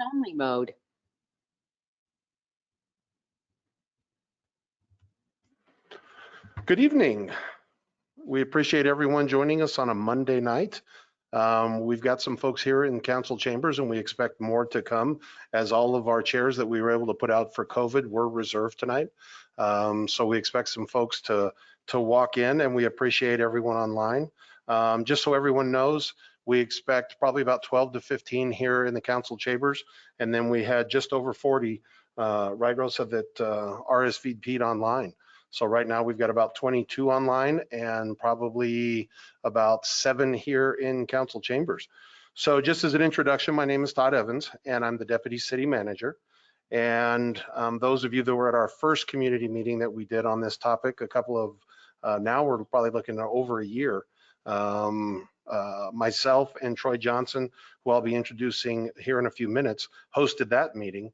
Only mode. Good evening. We appreciate everyone joining us on a Monday night. We've got some folks here in council chambers and we expect more to come, as all of our chairs that we were able to put out for COVID were reserved tonight. So we expect some folks to walk in, and we appreciate everyone online. Just so everyone knows, we expect probably about 12 to 15 here in the council chambers, and then we had just over 40, right, Rosa, that RSVP'd online. So right now we've got about 22 online and probably about 7 here in council chambers. So just as an introduction, my name is Todd Evans and I'm the Deputy City Manager. And those of you that were at our first community meeting that we did on this topic, a couple of, now we're probably looking at over a year, myself and Troy Johnson, who I'll be introducing here in a few minutes, hosted that meeting.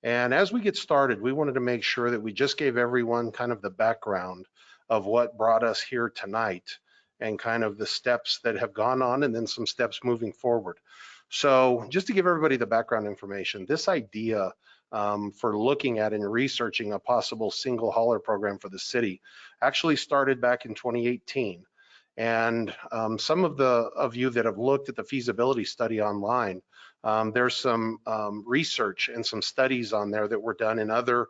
And as we get started, we wanted to make sure that we just gave everyone kind of the background of what brought us here tonight and kind of the steps that have gone on and then some steps moving forward. So just to give everybody the background information, this idea for looking at and researching a possible single hauler program for the city actually started back in 2018. And some of you that have looked at the feasibility study online, there's some research and some studies on there that were done in other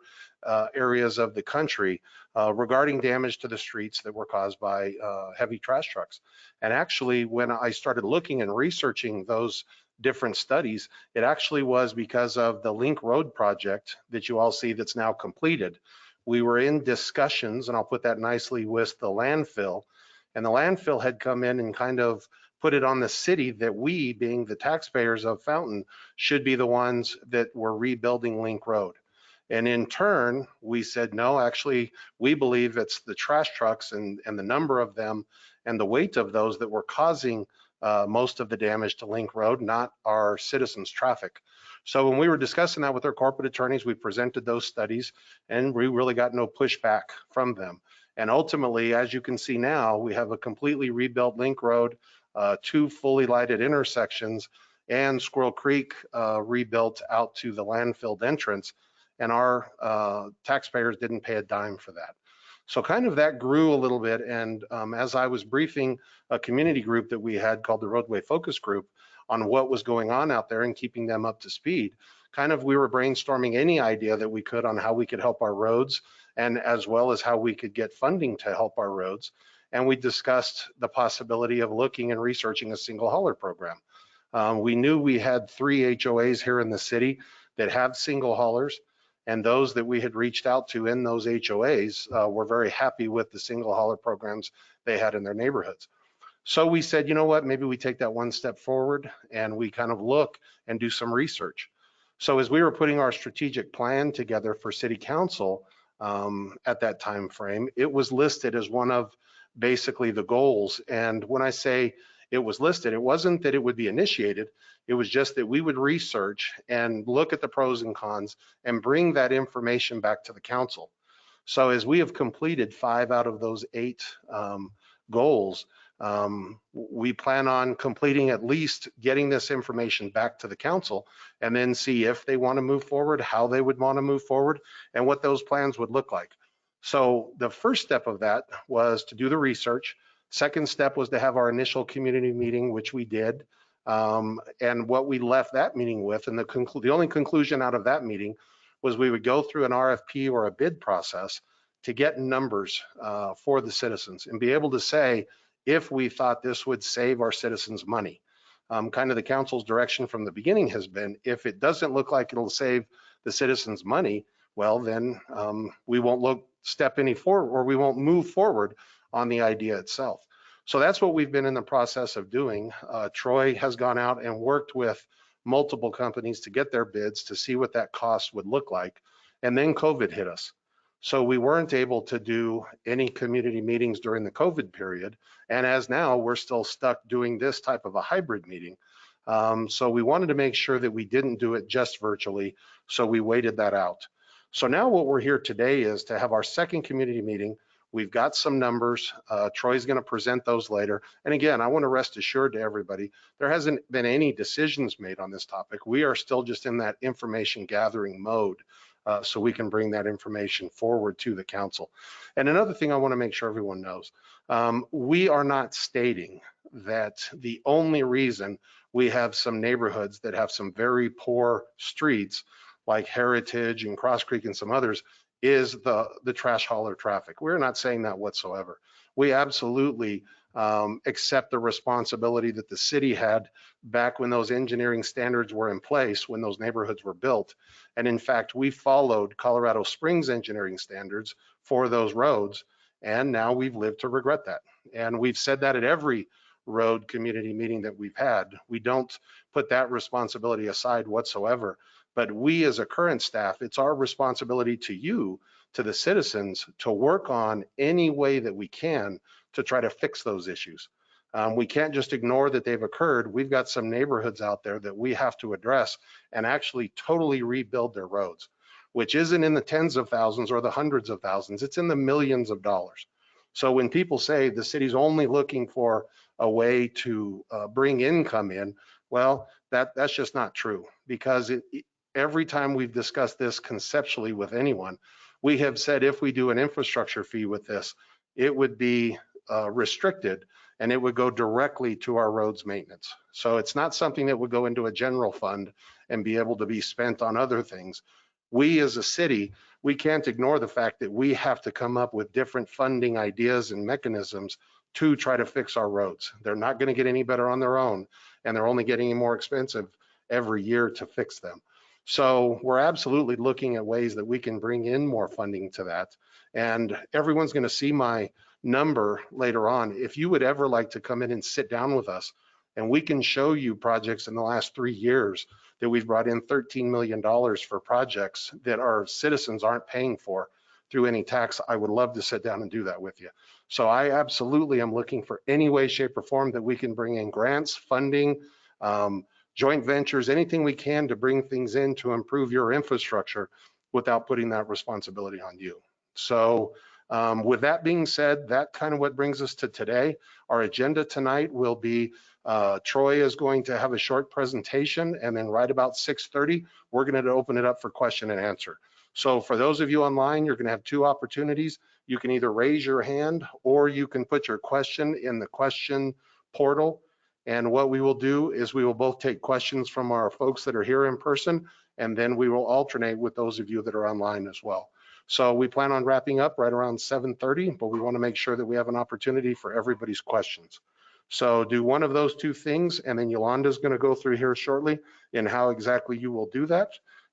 areas of the country regarding damage to the streets that were caused by heavy trash trucks. And actually, when I started looking and researching those different studies, it actually was because of the Link Road project that you all see that's now completed. We were in discussions, and I'll put that nicely, with the landfill. And the landfill had come in and kind of put it on the city that we, being the taxpayers of Fountain, should be the ones that were rebuilding Link Road. And in turn, we said, no, actually, we believe it's the trash trucks and the number of them and the weight of those that were causing most of the damage to Link Road, not our citizens' traffic. So when we were discussing that with our corporate attorneys, we presented those studies and we really got no pushback from them. And ultimately, as you can see now, we have a completely rebuilt Link Road, 2 fully lighted intersections, and Squirrel Creek rebuilt out to the landfill entrance. And our taxpayers didn't pay a dime for that. So kind of that grew a little bit. And as I was briefing a community group that we had called the Roadway Focus Group on what was going on out there and keeping them up to speed, kind of we were brainstorming any idea that we could on how we could help our roads, and as well as how we could get funding to help our roads. And we discussed the possibility of looking and researching a single hauler program. We knew we had 3 HOAs here in the city that have single haulers, and those that we had reached out to in those HOAs were very happy with the single hauler programs they had in their neighborhoods. So we said, you know what, maybe we take that one step forward and we kind of look and do some research. So as we were putting our strategic plan together for city council at that time frame, it was listed as one of basically the goals. And when I say it was listed, it wasn't that it would be initiated, it was just that we would research and look at the pros and cons and bring that information back to the council. So as we have completed 5 out of those 8 goals, we plan on completing at least getting this information back to the council and then see if they want to move forward, how they would want to move forward, and what those plans would look like. So the first step of that was to do the research. Second step was to have our initial community meeting, which we did. And what we left that meeting with, and the only conclusion out of that meeting was we would go through an RFP or a bid process to get numbers for the citizens and be able to say if we thought this would save our citizens money. Kind of the council's direction from the beginning has been, if it doesn't look like it'll save the citizens money, well, then we won't step any forward, or we won't move forward on the idea itself. So that's what we've been in the process of doing. Troy has gone out and worked with multiple companies to get their bids to see what that cost would look like. And then COVID hit us. So we weren't able to do any community meetings during the COVID period. And as now, we're still stuck doing this type of a hybrid meeting. So we wanted to make sure that we didn't do it just virtually. So we waited that out. So now what we're here today is to have our second community meeting We've got some numbers. Troy's going to present those later. And again, I want to rest assured to everybody, there hasn't been any decisions made on this topic. We are still just in that information gathering mode, so we can bring that information forward to the council. And another thing I want to make sure everyone knows, we are not stating that the only reason we have some neighborhoods that have some very poor streets like Heritage and Cross Creek and some others is the trash hauler traffic. We're not saying that whatsoever. We absolutely accept the responsibility that the city had back when those engineering standards were in place, when those neighborhoods were built. And in fact, we followed Colorado Springs engineering standards for those roads. And now we've lived to regret that. And we've said that at every road community meeting that we've had. We don't put that responsibility aside whatsoever. But we as a current staff, it's our responsibility to you, to the citizens, to work on any way that we can to try to fix those issues. We can't just ignore that they've occurred. We've got some neighborhoods out there that we have to address and actually totally rebuild their roads, which isn't in the tens of thousands or the hundreds of thousands. It's in the millions of dollars. So when people say the city's only looking for a way to bring income in, well, that's just not true, because every time we've discussed this conceptually with anyone, we have said if we do an infrastructure fee with this, it would be restricted and it would go directly to our roads maintenance. So it's not something that would go into a general fund and be able to be spent on other things. We as a city, we can't ignore the fact that we have to come up with different funding ideas and mechanisms to try to fix our roads. They're not going to get any better on their own, and they're only getting more expensive every year to fix them. So we're absolutely looking at ways that we can bring in more funding to that. And everyone's going to see my number later on. If you would ever like to come in and sit down with us, and we can show you projects in the last 3 years that we've brought in $13 million for projects that our citizens aren't paying for through any tax, I would love to sit down and do that with you. So I absolutely am looking for any way, shape, or form that we can bring in grants, funding, joint ventures, anything we can to bring things in to improve your infrastructure without putting that responsibility on you. So with that being said, that kind of what brings us to today. Our agenda tonight will be Troy is going to have a short presentation, and then right about 6:30, we're going to open it up for question and answer. So for those of you online, you're going to have 2 opportunities. You can either raise your hand or you can put your question in the question portal. And what we will do is we will both take questions from our folks that are here in person, and then we will alternate with those of you that are online as well. So we plan on wrapping up right around 7:30, but we want to make sure that we have an opportunity for everybody's questions. So do one of those 2 things, and then Yolanda's going to go through here shortly in how exactly you will do that.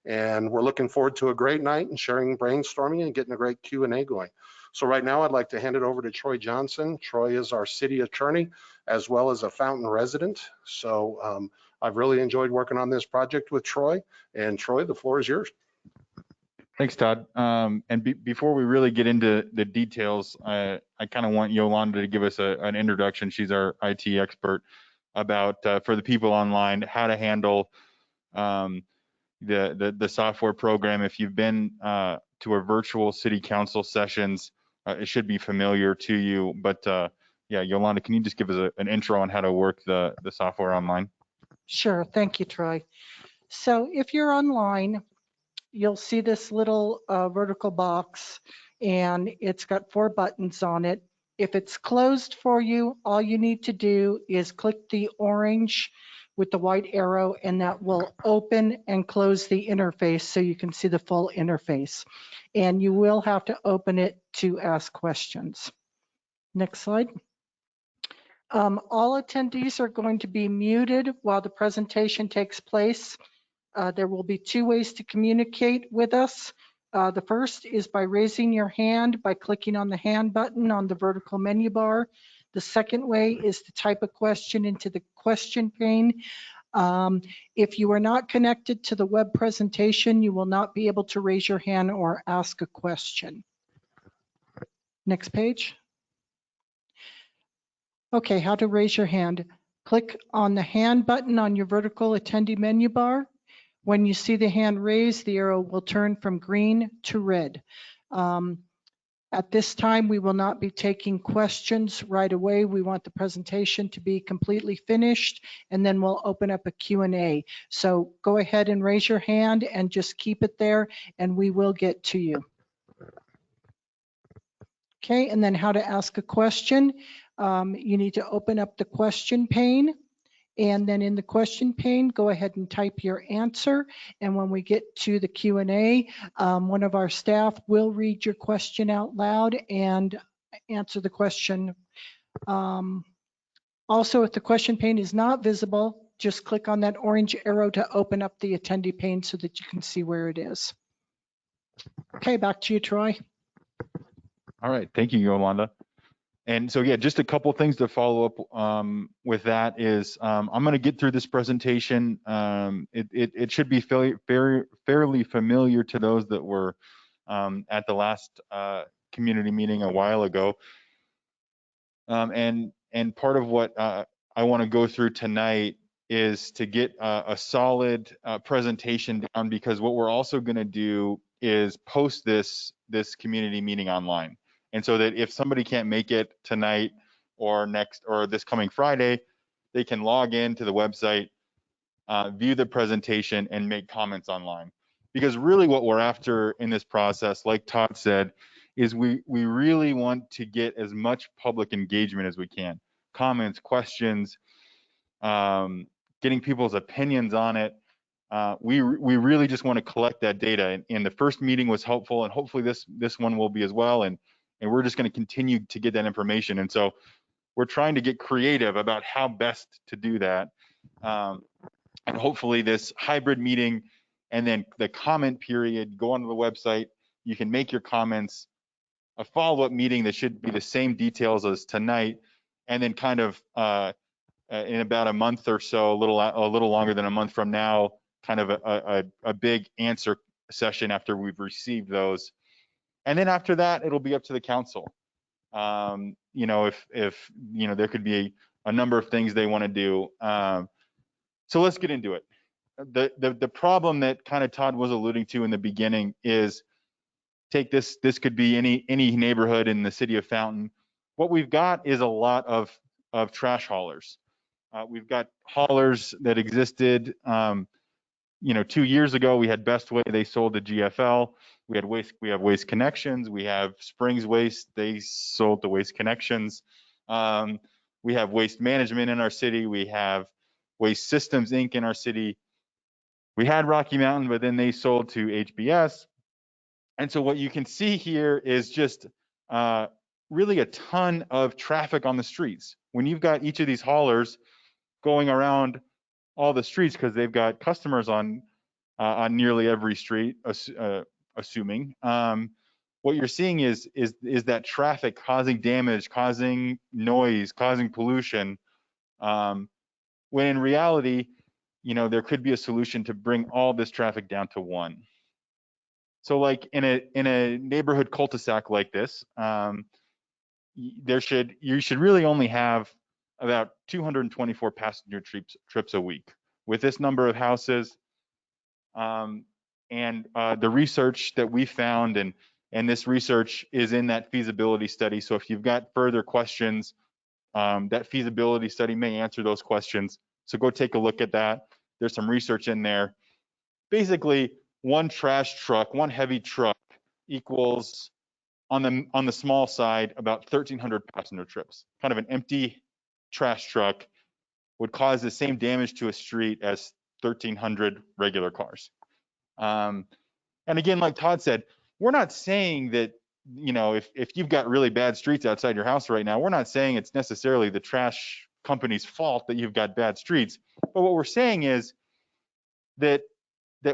And we're looking forward to a great night and sharing, brainstorming, and getting a great Q&A going. So right now, I'd like to hand it over to Troy Johnson. Troy is our city attorney, as well as a Fountain resident. So I've really enjoyed working on this project with Troy. And Troy, the floor is yours. Thanks, Todd. Before we really get into the details, I kind of want Yolanda to give us an introduction. She's our IT expert about, for the people online, how to handle the software program. If you've been to our virtual city council sessions, it should be familiar to you. But yeah, Yolanda, can you just give us an intro on how to work the software online? Sure. Thank you, Troy. So if you're online, you'll see this little vertical box, and it's got 4 buttons on it. If it's closed for you, all you need to do is click the orange with the white arrow, and that will open and close the interface so you can see the full interface. And you will have to open it to ask questions. Next slide. All attendees are going to be muted while the presentation takes place. There will be 2 ways to communicate with us. The first is by raising your hand by clicking on the hand button on the vertical menu bar. The second way is to type a question into the question pane. If you are not connected to the web presentation, you will not be able to raise your hand or ask a question. Next page. Okay, how to raise your hand. Click on the hand button on your vertical attendee menu bar. When you see the hand raised, the arrow will turn from green to red. At this time, we will not be taking questions right away. We want the presentation to be completely finished, and then we'll open up a Q&A. So go ahead and raise your hand and just keep it there, and we will get to you. Okay, and then how to ask a question. You need to open up the question pane. And then in the question pane, go ahead and type your answer. And when we get to the Q&A, one of our staff will read your question out loud and answer the question. Also, if the question pane is not visible, just click on that orange arrow to open up the attendee pane so that you can see where it is. Okay, back to you, Troy. All right, thank you, Yolanda. And so, yeah, just a couple things to follow up with that is I'm going to get through this presentation. It should be fairly familiar to those that were at the last community meeting a while ago. And part of what I want to go through tonight is to get a solid presentation down, because what we're also going to do is post this community meeting online. And so that if somebody can't make it tonight or next or this coming Friday, they can log in to the website, view the presentation, and make comments online. Because really what we're after in this process, like Todd said, is we really want to get as much public engagement as we can. Comments, questions, getting people's opinions on it. We really just want to collect that data. And the first meeting was helpful, and hopefully this one will be as well. And we're just going to continue to get that information. And so we're trying to get creative about how best to do that. And hopefully this hybrid meeting and then the comment period, go onto the website, you can make your comments, a follow-up meeting that should be the same details as tonight, and then kind of in about a month or so, a little longer than a month from now, kind of a big answer session after we've received those. And then after that, it'll be up to the council. You know, if you know, there could be a number of things they want to do. So let's get into it. The problem that kind of Todd was alluding to in the beginning is, take this could be any neighborhood in the city of Fountain. What we've got is a lot of trash haulers. We've got haulers that existed, you know, 2 years ago. We had Best Way, they sold to GFL. We have Waste Connections. We have Springs Waste, they sold to Waste Connections. We have Waste Management in our city. We have Waste Systems Inc. in our city. We had Rocky Mountain, but then they sold to HBS. And so what you can see here is just really a ton of traffic on the streets. When you've got each of these haulers going around all the streets, because they've got customers on nearly every street, assuming, what you're seeing is that traffic causing damage, causing noise, causing pollution, when in reality, you know, there could be a solution to bring all this traffic down to one. So like in a neighborhood cul-de-sac like this, you should really only have about 224 passenger trips a week with this number of houses. And the research that we found, and this research is in that feasibility study. So if you've got further questions, that feasibility study may answer those questions. So go take a look at that. There's some research in there. Basically, one trash truck, one heavy truck equals, on the small side, about 1,300 passenger trips. Kind of an empty trash truck would cause the same damage to a street as 1,300 regular cars. And again, like Todd said, we're not saying that, you know, if you've got really bad streets outside your house right now, we're not saying it's necessarily the trash company's fault that you've got bad streets. But what we're saying is that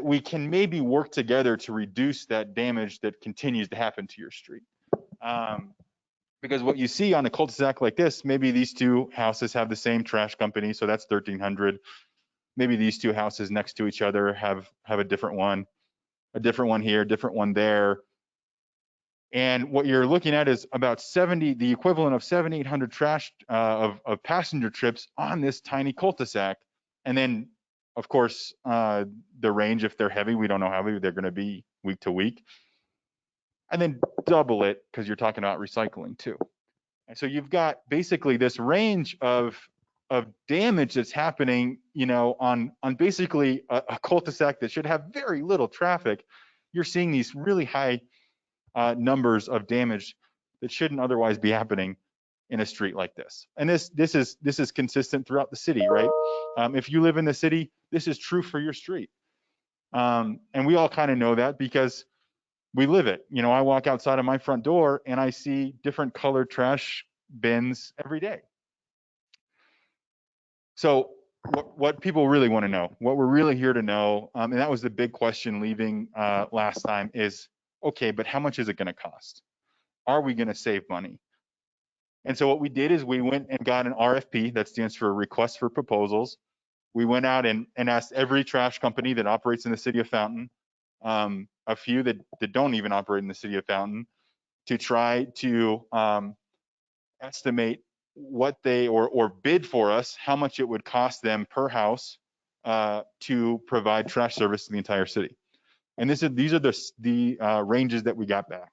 we can maybe work together to reduce that damage that continues to happen to your street. Because what you see on a cul-de-sac like this, maybe these two houses have the same trash company, so that's 1,300. Maybe these two houses next to each other have a different one here, a different one there. And what you're looking at is about the equivalent of 700-800 trash of passenger trips on this tiny cul-de-sac. And then, of course, the range, if they're heavy, we don't know how heavy they're going to be week to week. and then double it because you're talking about recycling too. And so you've got basically this range of damage that's happening, you know, on basically a cul-de-sac that should have very little traffic. You're seeing these really high numbers of damage that shouldn't otherwise be happening in a street like this. And this is consistent throughout the city, right? If you live in the city, this is true for your street. And we all kind of know that because we live it. You know, I walk outside of my front door and I see different colored trash bins every day. So what people really want to know, what we're really here to know, and that was the big question leaving last time is, okay, but how much is it going to cost? Are we going to save money? And so what we did is we went and got an RFP, that stands for Request for Proposals. We went out and asked every trash company that operates in the city of Fountain, a few that don't even operate in the city of Fountain, to try to estimate what they, or bid for us, how much it would cost them per house to provide trash service to the entire city. And these are the ranges that we got back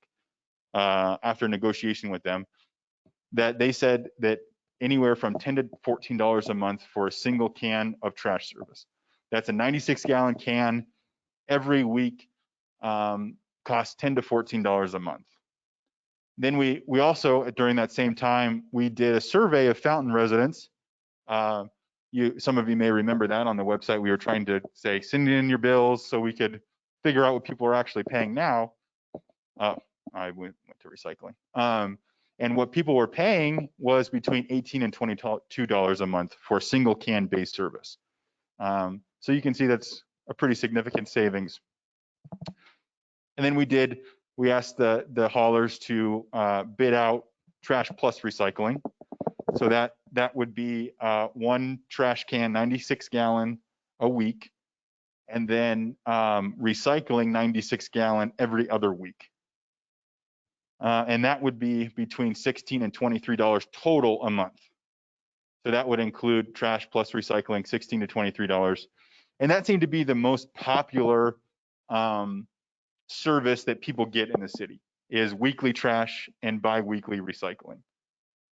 after negotiation with them, that they said that anywhere from $10 to $14 a month for a single can of trash service. That's a 96-gallon can every week, costs $10 to $14 a month. Then we also, during that same time, we did a survey of Fountain residents. Some of you may remember that on the website. We were trying to say, send in your bills so we could figure out what people are actually paying now. I went to recycling. And what people were paying was between $18 and $22 a month for a single can based service. So you can see that's a pretty significant savings. And then we asked the haulers to bid out trash plus recycling. So that would be one trash can, 96-gallon a week, and then recycling 96-gallon every other week. And that would be between $16 and $23 total a month. So that would include trash plus recycling, $16 to $23. And that seemed to be the most popular service that people get in the city, is weekly trash and bi-weekly recycling.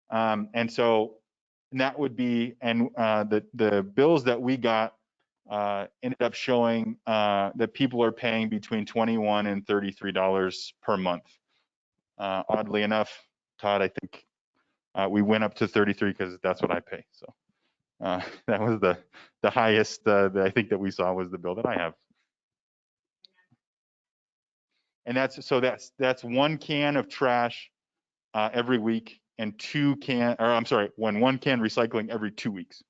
And so that would be, and the bills that we got ended up showing that people are paying between $21 and $33 per month. Oddly enough, Todd, I think we went up to 33 because that's what I pay. So that was the highest that I think that we saw was the bill that I have. And that's one can of trash every week and one can recycling every 2 weeks.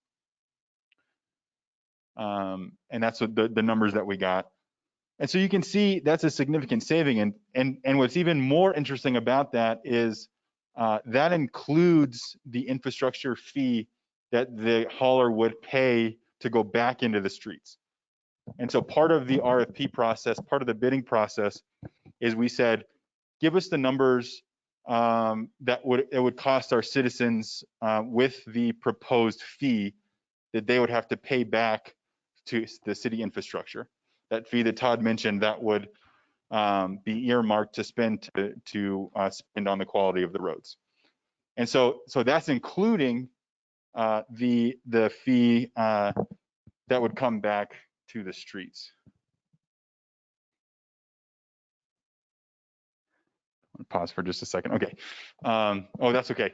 And that's what the numbers that we got. And so you can see that's a significant saving. And what's even more interesting about that is that includes the infrastructure fee that the hauler would pay to go back into the streets. And so part of the RFP process, part of the bidding process, is we said, give us the numbers that it would cost our citizens with the proposed fee that they would have to pay back to the city infrastructure. That fee that Todd mentioned, that would be earmarked to spend spend on the quality of the roads. And so that's including the fee that would come back to the streets. Pause for just a second. Okay. Oh, that's okay.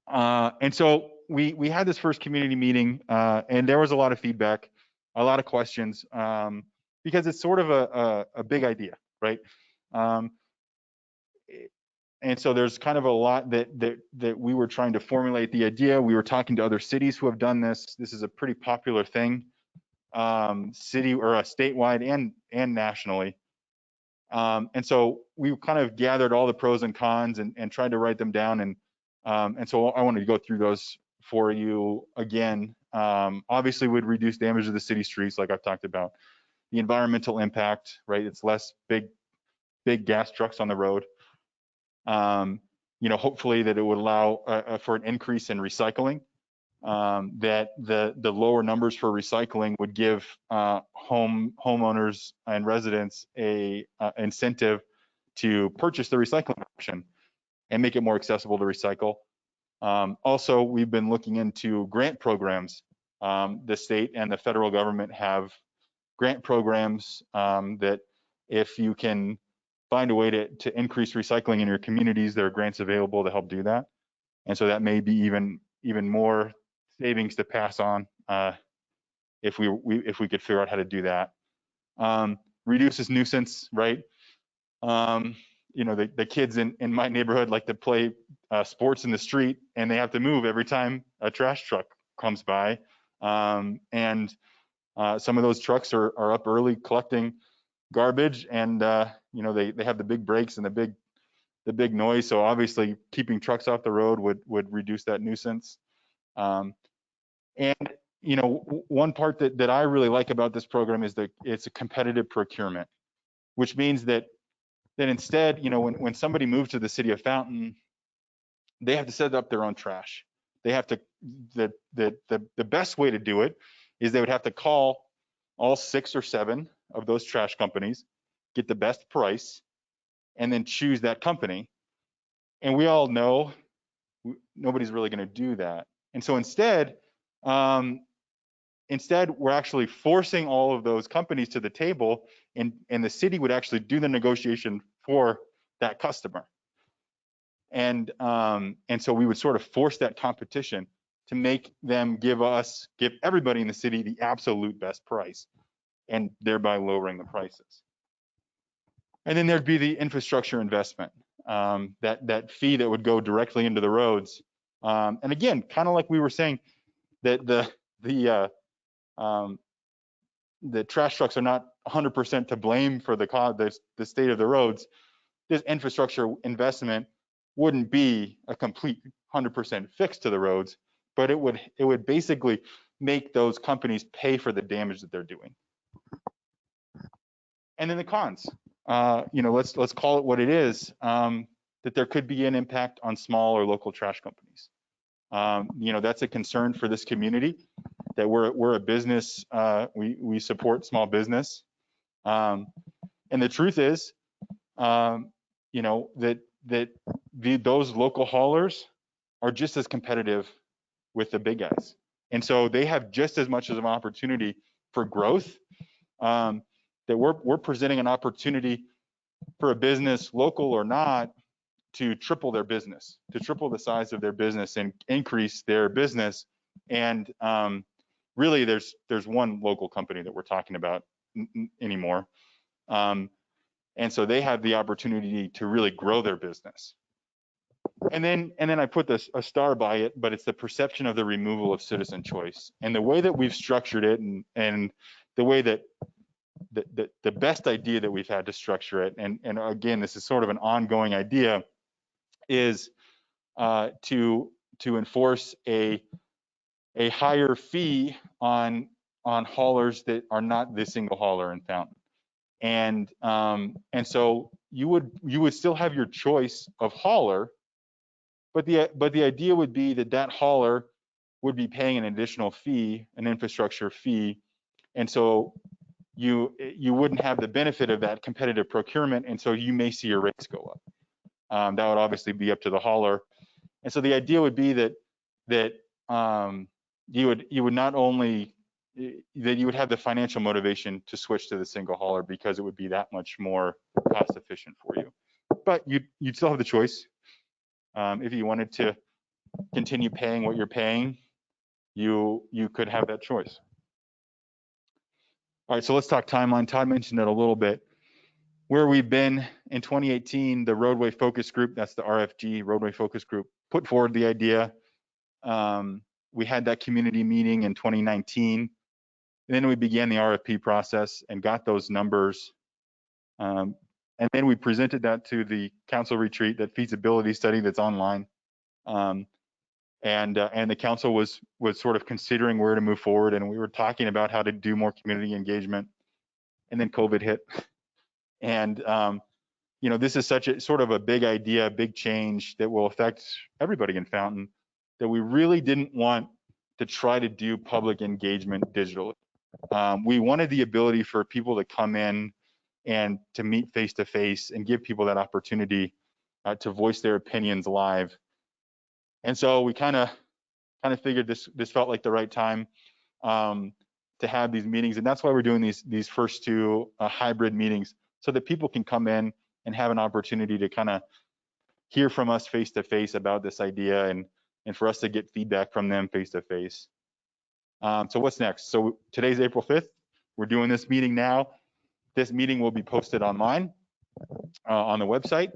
And so we had this first community meeting, and there was a lot of feedback, a lot of questions, because it's sort of a big idea, right? And so there's kind of a lot that we were trying to formulate the idea. We were talking to other cities who have done this. This is a pretty popular thing, city or statewide and nationally. And so we kind of gathered all the pros and cons and tried to write them down. And so I wanted to go through those for you again. Obviously, would reduce damage to the city streets, like I've talked about. The environmental impact, right? It's less big gas trucks on the road. You know, hopefully that it would allow for an increase in recycling. That the lower numbers for recycling would give homeowners and residents a incentive to purchase the recycling option and make it more accessible to recycle. Also, we've been looking into grant programs. The state and the federal government have grant programs that if you can find a way to increase recycling in your communities, there are grants available to help do that. And so that may be even more savings to pass on if we could figure out how to do that. Reduces nuisance, right? You know, the kids in my neighborhood like to play sports in the street, and they have to move every time a trash truck comes by. And some of those trucks are up early collecting garbage, and you know, they have the big brakes and the big noise. So obviously keeping trucks off the road would reduce that nuisance. And you know, one part that I really like about this program is that it's a competitive procurement, which means that instead, you know, when somebody moves to the city of Fountain, they have to set up their own trash. They have to, the best way to do it is they would have to call all 6 or 7 of those trash companies, get the best price, and then choose that company. And we all know nobody's really going to do that. And so instead, we're actually forcing all of those companies to the table, and the city would actually do the negotiation for that customer. And so we would sort of force that competition to make them give everybody in the city the absolute best price, and thereby lowering the prices. And then there'd be the infrastructure investment, that fee that would go directly into the roads. And again, kind of like we were saying, that the trash trucks are not 100% to blame for the state of the roads. This infrastructure investment wouldn't be a complete 100% fix to the roads, but it would basically make those companies pay for the damage that they're doing. And then the cons, you know, let's call it what it is, that there could be an impact on small or local trash companies. You know, that's a concern for this community, that we're a business, we support small business. And the truth is, you know, that those local haulers are just as competitive with the big guys. And so they have just as much of an opportunity for growth, that we're presenting an opportunity for a business, local or not, to triple their business, to triple the size of their business and increase their business. And really there's one local company that we're talking about anymore. And so they have the opportunity to really grow their business. And then I put a star by it, but it's the perception of the removal of citizen choice. And the way that we've structured it, and the way that the best idea that we've had to structure it, and again, this is sort of an ongoing idea, is to enforce a higher fee on haulers that are not the single hauler in Fountain. And so you would still have your choice of hauler, but the idea would be that hauler would be paying an additional fee, an infrastructure fee, and so you wouldn't have the benefit of that competitive procurement, and so you may see your rates go up. That would obviously be up to the hauler, and so the idea would be that you would not only that you would have the financial motivation to switch to the single hauler because it would be that much more cost efficient for you, but you'd still have the choice. If you wanted to continue paying what you're paying, you could have that choice. All right, so let's talk timeline. Todd mentioned it a little bit. Where we've been in 2018, the Roadway Focus Group, that's the RFG, Roadway Focus Group, put forward the idea. We had that community meeting in 2019. And then we began the RFP process and got those numbers. And then we presented that to the council retreat, that feasibility study that's online. And the council was sort of considering where to move forward, and we were talking about how to do more community engagement. And then COVID hit. And you know, this is such a sort of a big idea, big change that will affect everybody in Fountain, that we really didn't want to try to do public engagement digitally. We wanted the ability for people to come in and to meet face to face and give people that opportunity to voice their opinions live. And so we kind of figured this felt like the right time to have these meetings, and that's why we're doing these first two hybrid meetings, so that people can come in and have an opportunity to kind of hear from us face to face about this idea, and for us to get feedback from them face to face. So what's next? So today's April 5th. We're doing this meeting now. This meeting will be posted online on the website.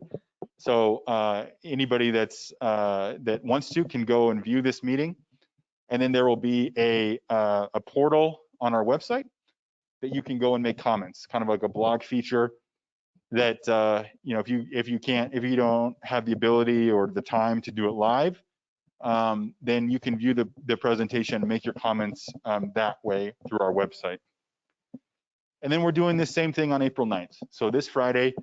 So anybody that wants to can go and view this meeting. And then there will be a portal on our website that you can go and make comments, kind of like a blog feature that you know, if you don't have the ability or the time to do it live, then you can view the presentation and make your comments that way through our website. And then we're doing the same thing on April 9th. So this Friday,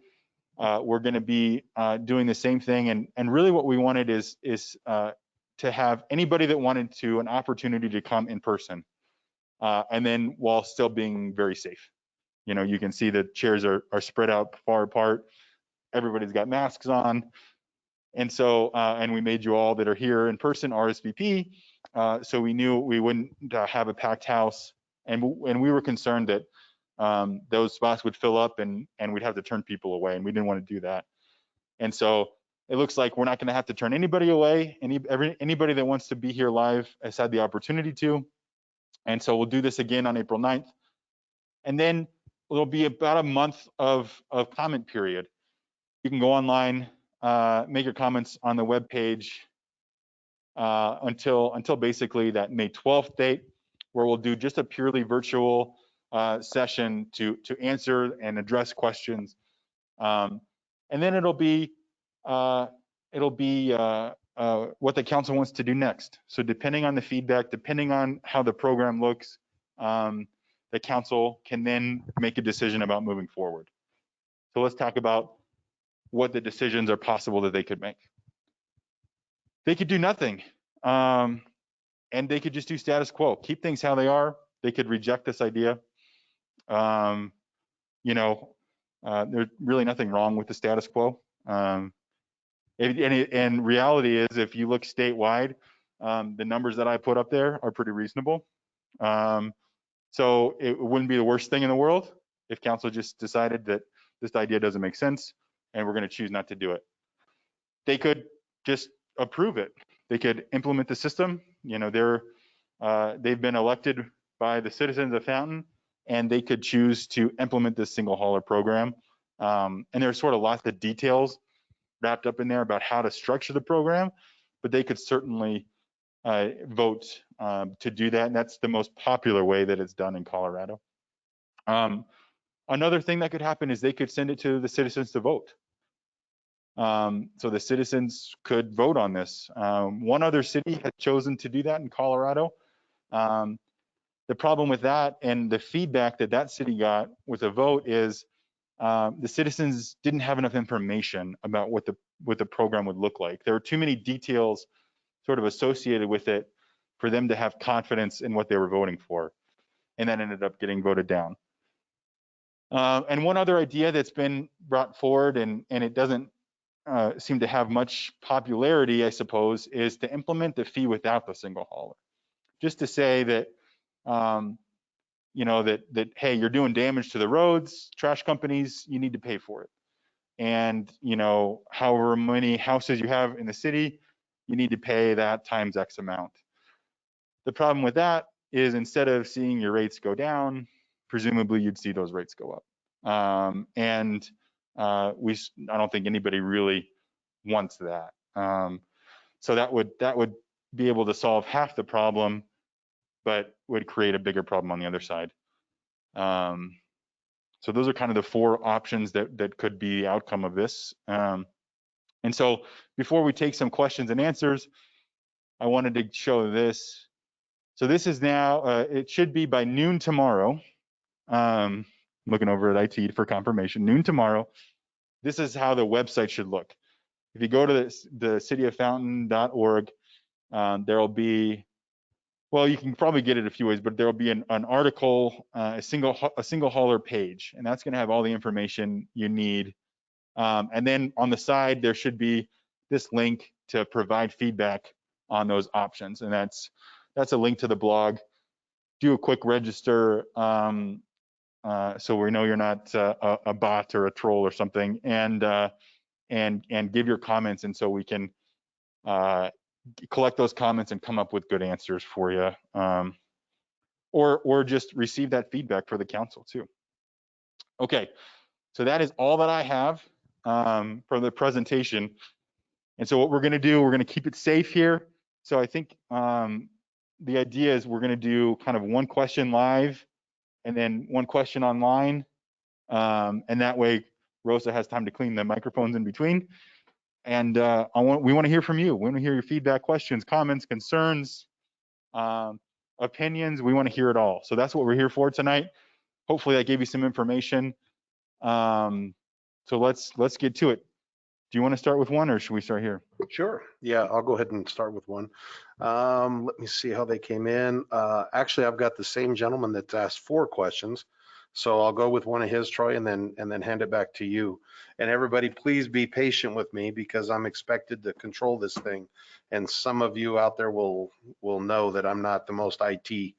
we're going to be doing the same thing. And really what we wanted is to have anybody that wanted to an opportunity to come in person, and then while still being very safe. You know, you can see the chairs are spread out far apart. Everybody's got masks on. And so, and we made you all that are here in person RSVP. So we knew we wouldn't have a packed house. And we were concerned that those spots would fill up and we'd have to turn people away, and we didn't want to do that. And so it looks like we're not going to have to turn anybody away. Anybody that wants to be here live has had the opportunity to. And so we'll do this again on April 9th. And then there'll be about a month of comment period. You can go online, make your comments on the web page until basically that May 12th date, where we'll do just a purely virtual session to answer and address questions. And then it'll be what the council wants to do next. So depending on the feedback, depending on how the program looks, the council can then make a decision about moving forward. So let's talk about what the decisions are possible that they could make. They could do nothing, and they could just do status quo, keep things how they are. They could reject this idea. You know, there's really nothing wrong with the status quo. And reality is, if you look statewide, the numbers that I put up there are pretty reasonable. So it wouldn't be the worst thing in the world if council just decided that this idea doesn't make sense and we're going to choose not to do it. They could just approve it. They could implement the system. You know, they've been elected by the citizens of Fountain, and they could choose to implement this single hauler program. And there's sort of lots of details wrapped up in there about how to structure the program, but they could certainly vote to do that, and that's the most popular way that it's done in Colorado. Another thing that could happen is they could send it to the citizens to vote. So the citizens could vote on this. One other city has chosen to do that in Colorado. The problem with that and the feedback that city got with a vote is the citizens didn't have enough information about what the program would look like. There were too many details sort of associated with it for them to have confidence in what they were voting for, and that ended up getting voted down. And one other idea that's been brought forward, and it doesn't seem to have much popularity, I suppose, is to implement the fee without the single hauler. Just to say that, you know, that hey, you're doing damage to the roads, trash companies, you need to pay for it. And, you know, however many houses you have in the city, you need to pay that times X amount. The problem with that is, instead of seeing your rates go down, presumably you'd see those rates go up. I don't think anybody really wants that. So that would be able to solve half the problem, but would create a bigger problem on the other side. So those are kind of the four options that could be the outcome of this. And so before we take some questions and answers, I wanted to show this. So this is now, it should be by noon tomorrow. Looking over at IT for confirmation, noon tomorrow. This is how the website should look. If you go to the cityoffountain.org, there'll be Well, you can probably get it a few ways, but there'll be an article, a single hauler page, and that's going to have all the information you need. And then on the side, there should be this link to provide feedback on those options, and that's a link to the blog. Do a quick register, so we know you're not a bot or a troll or something, and give your comments, and so we can collect those comments and come up with good answers for you, or just receive that feedback for the council too. Okay, so that is all that I have for the presentation. And so what we're going to do, we're going to keep it safe here. So I think the idea is we're going to do kind of one question live and then one question online, and that way Rosa has time to clean the microphones in between. And we want to hear from you. We want to hear your feedback, questions, comments, concerns, opinions. We want to hear it all. So that's what we're here for tonight. Hopefully that gave you some information. So let's get to it. Do you want to start with one, or should we start here? Sure. Yeah, I'll go ahead and start with one. Let me see how they came in. Actually, I've got the same gentleman that's asked 4 questions. So I'll go with one of his, Troy, and then hand it back to you. And everybody, please be patient with me because I'm expected to control this thing. And some of you out there will know that I'm not the most IT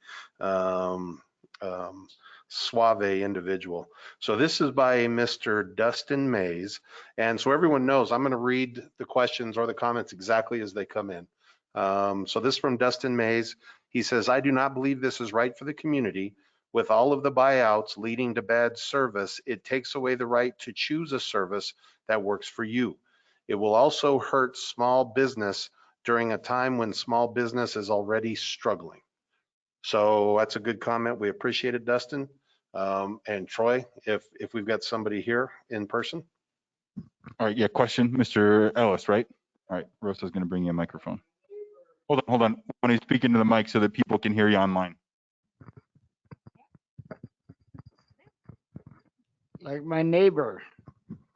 suave individual. So this is by Mr. Dustin Mays. And so everyone knows I'm going to read the questions or the comments exactly as they come in. So this is from Dustin Mays. He says, I do not believe this is right for the community. With all of the buyouts leading to bad service, it takes away the right to choose a service that works for you. It will also hurt small business during a time when small business is already struggling. So that's a good comment. We appreciate it, Dustin. And Troy, if we've got somebody here in person. All right, yeah, question, Mr. Ellis, right? All right, Rosa's going to bring you a microphone. Hold on. When he's speaking to the mic so that people can hear you online. Like my neighbor,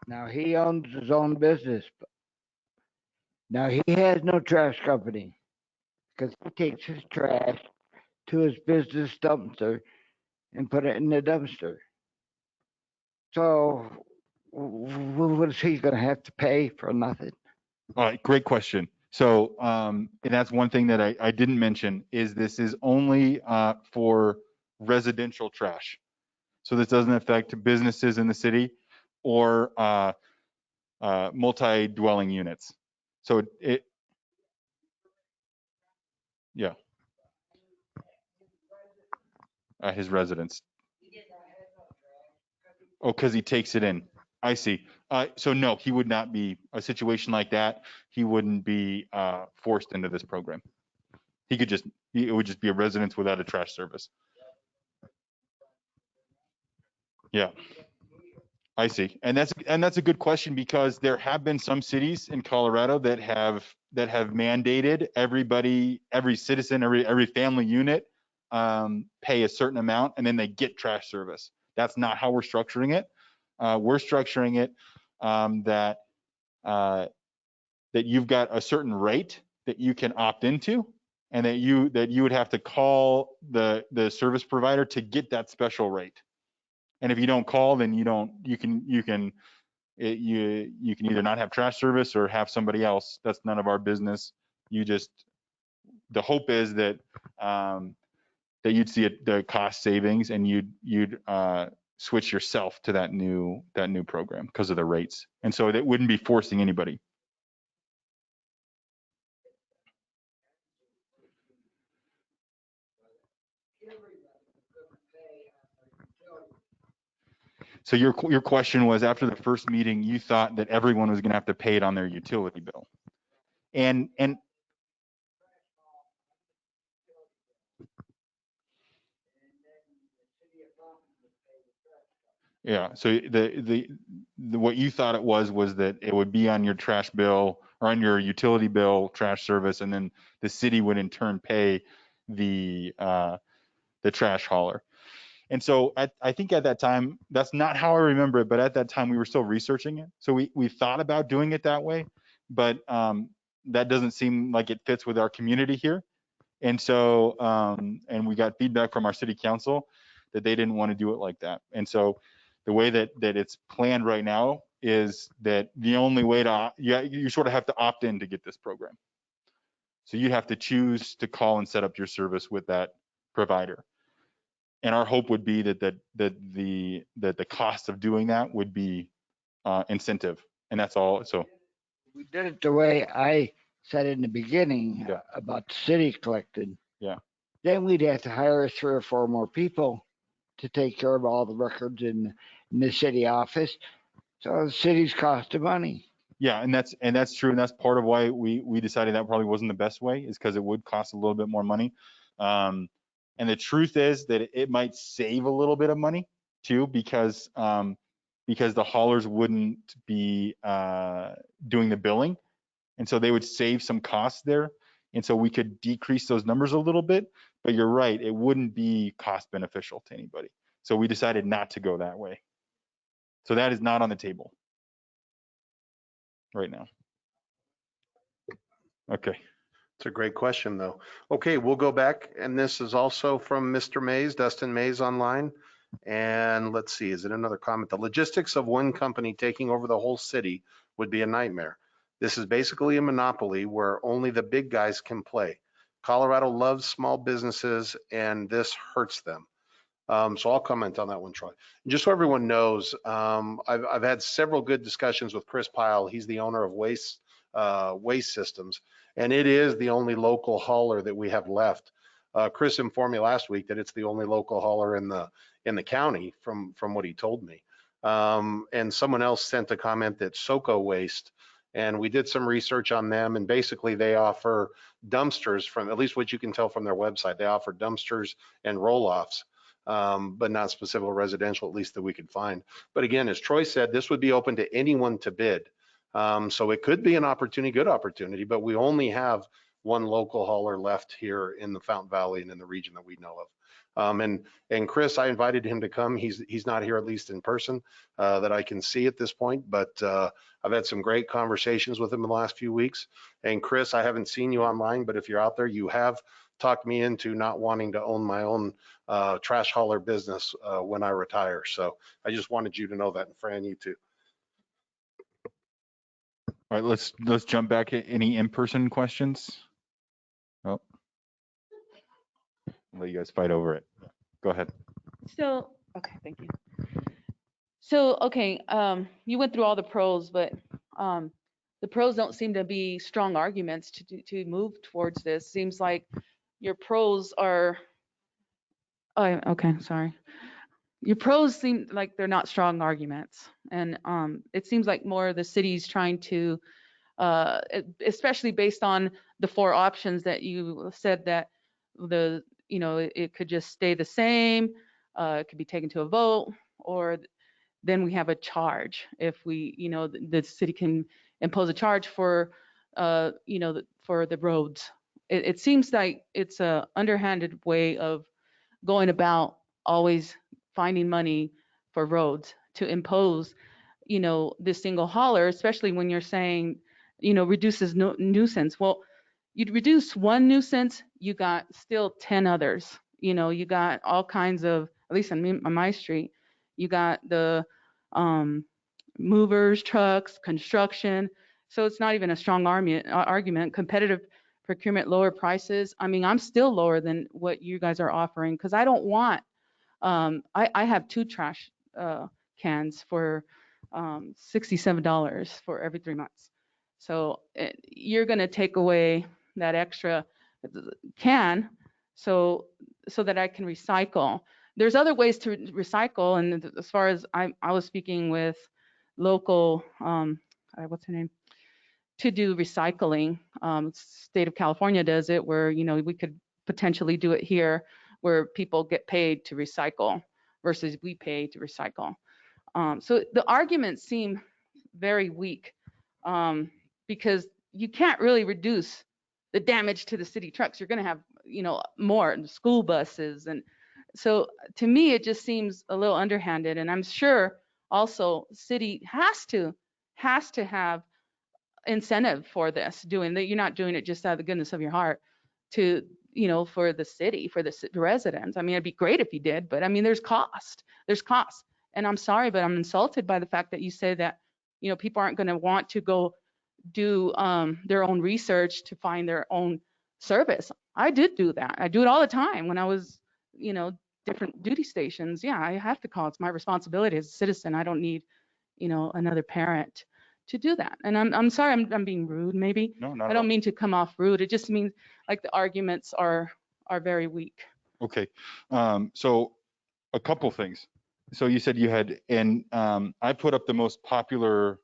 now he owns his own business. Now he has no trash company because he takes his trash to his business dumpster and put it in the dumpster. So what is he going to have to pay for nothing? All right, great question. So, and that's one thing that I didn't mention is this is only for residential trash. So this doesn't affect businesses in the city or multi-dwelling units. So yeah, his residence. Oh, because he takes it in. I see. So no, he would not be a situation like that. He wouldn't be forced into this program. He could just, it would just be a residence without a trash service. Yeah, I see. And that's a good question because there have been some cities in Colorado that have mandated everybody, every citizen, every family unit pay a certain amount and then they get trash service. That's not how we're structuring it. We're structuring it that you've got a certain rate that you can opt into, and that you would have to call the service provider to get that special rate. And if you don't call, then you can either not have trash service or have somebody else. That's none of our business. The hope is that you'd see the cost savings and you'd switch yourself to that new program because of the rates. And so that wouldn't be forcing anybody. So your question was, after the first meeting, you thought that everyone was going to have to pay it on their utility bill. And yeah, so the what you thought it was that it would be on your trash bill or on your utility bill, trash service, and then the city would in turn pay the trash hauler. And so I think at that time, that's not how I remember it, but at that time we were still researching it. So we thought about doing it that way, but that doesn't seem like it fits with our community here. And so, and we got feedback from our city council that they didn't want to do it like that. And so the way that it's planned right now is that the only way to, you sort of have to opt in to get this program. So you have to choose to call and set up your service with that provider. And our hope would be that the cost of doing that would be incentive, and that's all. So We did it the way I said in the beginning Yeah. about the city collected. Yeah. Then we'd have to hire 3 or 4 more people to take care of all the records in the city office. So the city's cost of money. yeah, and that's true, and that's part of why we decided that probably wasn't the best way, is because it would cost a little bit more money. And the truth is that it might save a little bit of money too, because the haulers wouldn't be doing the billing, and so they would save some costs there, and so we could decrease those numbers a little bit. But you're right, it wouldn't be cost beneficial to anybody. So we decided not to go that way. So that is not on the table right now. Okay. It's a great question, though. Okay, we'll go back, and this is also from Mr. Mays, Dustin Mays online. And let's see, is it another comment? The logistics of one company taking over the whole city would be a nightmare. This is basically a monopoly where only the big guys can play. Colorado loves small businesses, and this hurts them. So I'll comment on that one, Troy. Just so everyone knows, I've had several good discussions with Chris Pyle. He's the owner of Waste Systems, and it is the only local hauler that we have left. Chris informed me last week that it's the only local hauler in the county, from what he told me. And someone else sent a comment that SoCo Waste, and we did some research on them, and basically they offer dumpsters, from at least what you can tell from their website. They offer dumpsters and roll-offs. But not specific residential, at least that we could find. But again, as Troy said, this would be open to anyone to bid. So it could be an opportunity, good opportunity, but we only have one local hauler left here in the Fountain Valley and in the region that we know of. And Chris, I invited him to come. He's not here, at least in person, that I can see at this point, but I've had some great conversations with him in the last few weeks. And Chris, I haven't seen you online, but if you're out there, you have talked me into not wanting to own my own trash hauler business when I retire. So I just wanted you to know that, and Fran, you too. All right, let's jump back. Any in-person questions? Oh, I'll let you guys fight over it. Go ahead. So, okay, thank you. So, okay, you went through all the pros, but the pros don't seem to be strong arguments to move towards this. Seems like your pros are, oh, okay, sorry. Your pros seem like they're not strong arguments. And it seems like more the city's trying to, especially based on the 4 options that you said, that it could just stay the same, it could be taken to a vote, or then we have a charge. If we, the city can impose a charge for, for the roads. It seems like it's a underhanded way of going about always finding money for roads to impose, this single hauler, especially when you're saying, reduces nuisance. Well, you'd reduce one nuisance, you got still 10 others. You got all kinds of, at least on my street, you got the movers, trucks, construction. So it's not even a strong argument. Competitive procurement, lower prices. I mean, I'm still lower than what you guys are offering, because I don't want, I have 2 trash cans for $67 for every 3 months. So you're going to take away that extra can so that I can recycle. There's other ways to recycle, and as far as I was speaking with local, what's her name, to do recycling. State of California does it, where we could potentially do it here, where people get paid to recycle versus we pay to recycle. So the arguments seem very weak, because you can't really reduce the damage to the city trucks. You're going to have more school buses, and so to me it just seems a little underhanded. And I'm sure also city has to have incentive for this, doing that. You're not doing it just out of the goodness of your heart to for the city, for the residents. I mean, it'd be great if you did, but I mean, there's cost. There's cost. And I'm sorry, but I'm insulted by the fact that you say that, people aren't going to want to go do their own research to find their own service. I did do that. I do it all the time when I was, different duty stations. Yeah, I have to call. It's my responsibility as a citizen. I don't need, another parent to do that. And I'm sorry, I'm being rude maybe. No, not I at don't all. mean to come off rude. It just means like the arguments are very weak. Okay. So a couple things. So you said you had, and I put up the most popular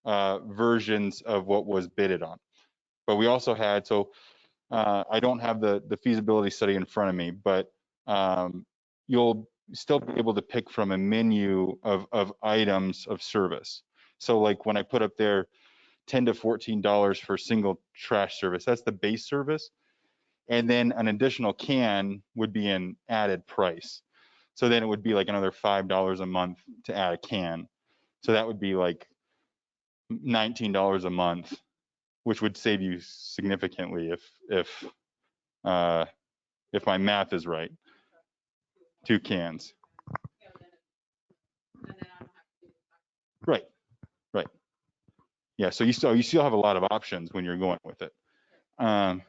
versions of what was bidded on. But we also had, so I don't have the feasibility study in front of me, but you'll still be able to pick from a menu of items of service. So like when I put up there $10 to $14 for single trash service, that's the base service. And then an additional can would be an added price. So then it would be like another $5 a month to add a can. So that would be like $19 a month, which would save you significantly if my math is right. 2 cans. Right. Right. Yeah. So you still have a lot of options when you're going with it. Sorry.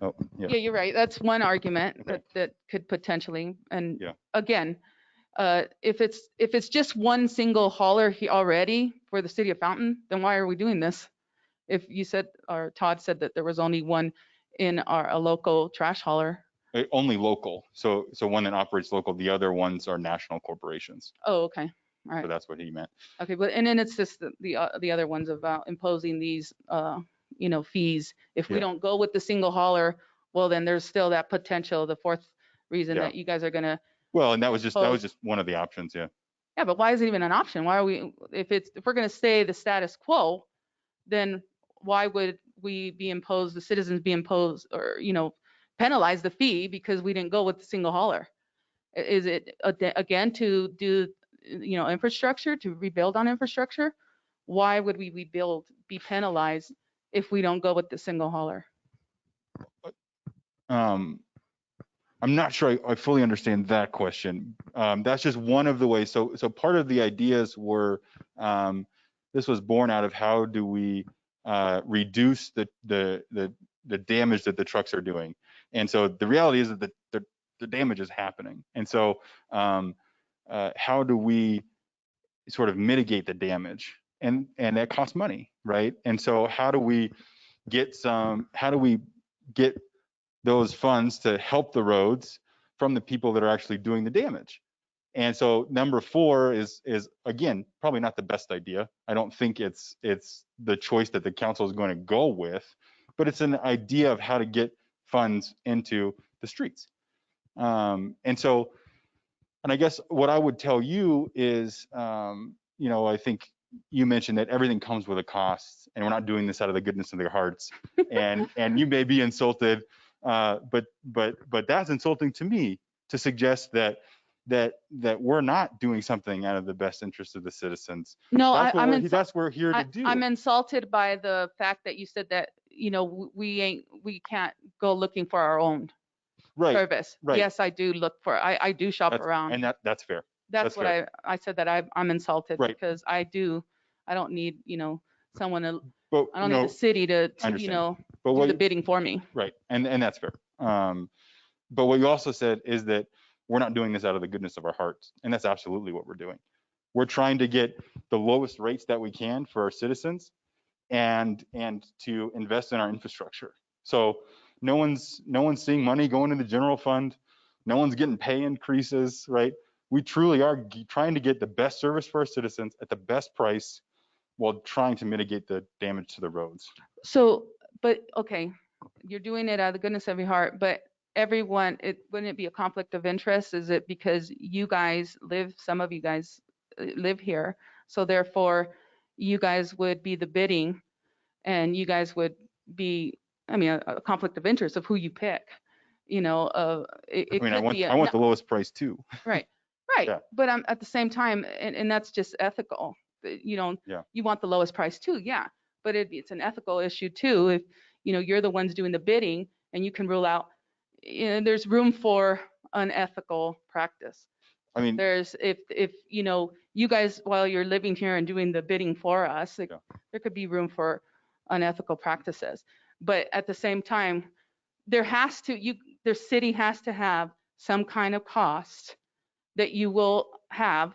Oh, yeah. Yeah, you're right. That's one argument Okay. that could potentially, and Yeah. again, if it's just one single hauler already for the city of Fountain, then why are we doing this? If you said, or Todd said that there was only one in a local trash hauler. Only local. So one that operates local. The other ones are national corporations. Oh, okay. All right. So that's what he meant. Okay, but and then it's just the other ones about imposing these fees. If we Yeah. don't go with the single hauler, well then there's still that potential, the fourth reason Yeah. that you guys are gonna. Well, and that was just one of the options. Yeah. Yeah, but why is it even an option? Why are we, if we're gonna stay the status quo, then why would we be imposed, the citizens be imposed, or penalize the fee because we didn't go with the single hauler? Is it again to do infrastructure, to rebuild on infrastructure? Why would we be penalized if we don't go with the single hauler? I'm not sure I fully understand that question. That's just one of the ways. So part of the ideas were, this was born out of how do we reduce the damage that the trucks are doing. And so the reality is that the damage is happening. And so how do we sort of mitigate the damage? And that costs money, right? And so how do we get those funds to help the roads from the people that are actually doing the damage? And so number 4 is again probably not the best idea. I don't think it's the choice that the council is going to go with, but it's an idea of how to get funds into the streets. And I guess what I would tell you is, I think you mentioned that everything comes with a cost, and we're not doing this out of the goodness of their hearts. And you may be insulted, but that's insulting to me to suggest that we're not doing something out of the best interest of the citizens. No, that's what we're here to do. I'm insulted by the fact that you said that we can't go looking for our own service. Right. Yes, I do look for. I do shop around. And that's fair. That's what fair. I said, that I'm insulted Right. because I don't need someone to. But I don't need the city to but do the bidding for me. Right, and that's fair. But what you also said is that we're not doing this out of the goodness of our hearts, and that's absolutely what we're doing. We're trying to get the lowest rates that we can for our citizens, and to invest in our infrastructure. So no one's seeing money going to the general fund. No one's getting pay increases, right? We truly are trying to get the best service for our citizens at the best price, while trying to mitigate the damage to the roads. So, but okay, you're doing it out of the goodness of your heart, but everyone, wouldn't it be a conflict of interest? Is it because some of you guys live here, so therefore you guys would be the bidding, and you guys would be, a conflict of interest of who you pick. I want the lowest price too. Right. Yeah. But at the same time, and that's just ethical. Yeah. You want the lowest price too, yeah. But it's an ethical issue too. If you're the ones doing the bidding, and you can rule out, there's room for unethical practice. I mean, There's, if you guys, while you're living here and doing the bidding for us, Yeah. there could be room for unethical practices. But at the same time, the city has to have some kind of cost that you will have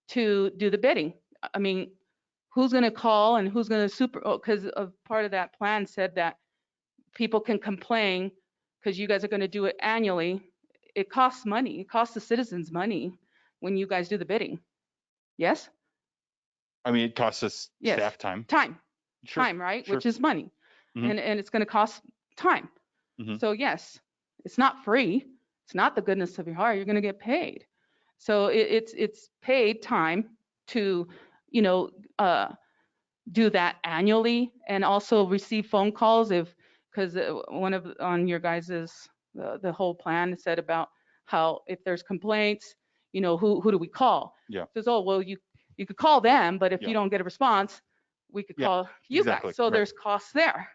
to do the bidding. I mean, who's going to call and who's going to because part of that plan said that people can complain because you guys are going to do it annually. It costs money. It costs the citizens money when you guys do the bidding. Yes? I mean, it costs us Yes. staff time. Sure. Time, right? Sure. Which is money. Mhm. And it's going to cost time. Mhm. So yes, it's not free. It's not the goodness of your heart. You're going to get paid. So it's paid time to, do that annually, and also receive phone calls because one of on your guys's the whole plan said about how if there's complaints, who do we call? Yeah. Says, oh well, you could call them, but if Yeah. you don't get a response, we could Yeah, call you exactly, guys. So right. there's costs there.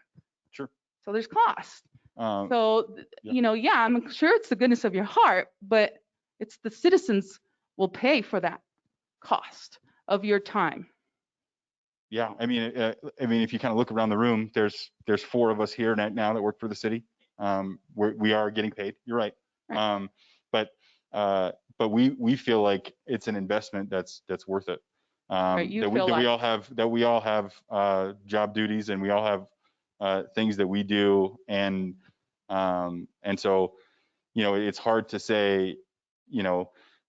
Sure. So there's cost. So yeah. I'm sure it's the goodness of your heart, but it's the citizens will pay for that cost of your time. Yeah, I mean, if you kind of look around the room, there's 4 of us here now that work for the city. We are getting paid. You're right. Right. But we feel like it's an investment that's worth it. Right, you That feel we like- all have job duties, and we all have things that we do, and so it's hard to say.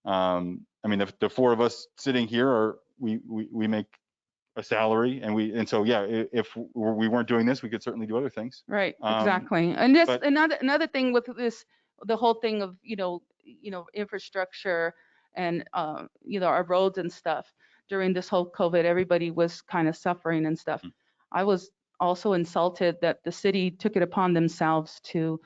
I mean, the 4 of us sitting here we make a salary, and so yeah, if we weren't doing this, we could certainly do other things. Right, exactly. And this but- another thing with this, the whole thing of infrastructure and our roads and stuff. During this whole COVID, everybody was kind of suffering and stuff. I was also insulted that the city took it upon themselves to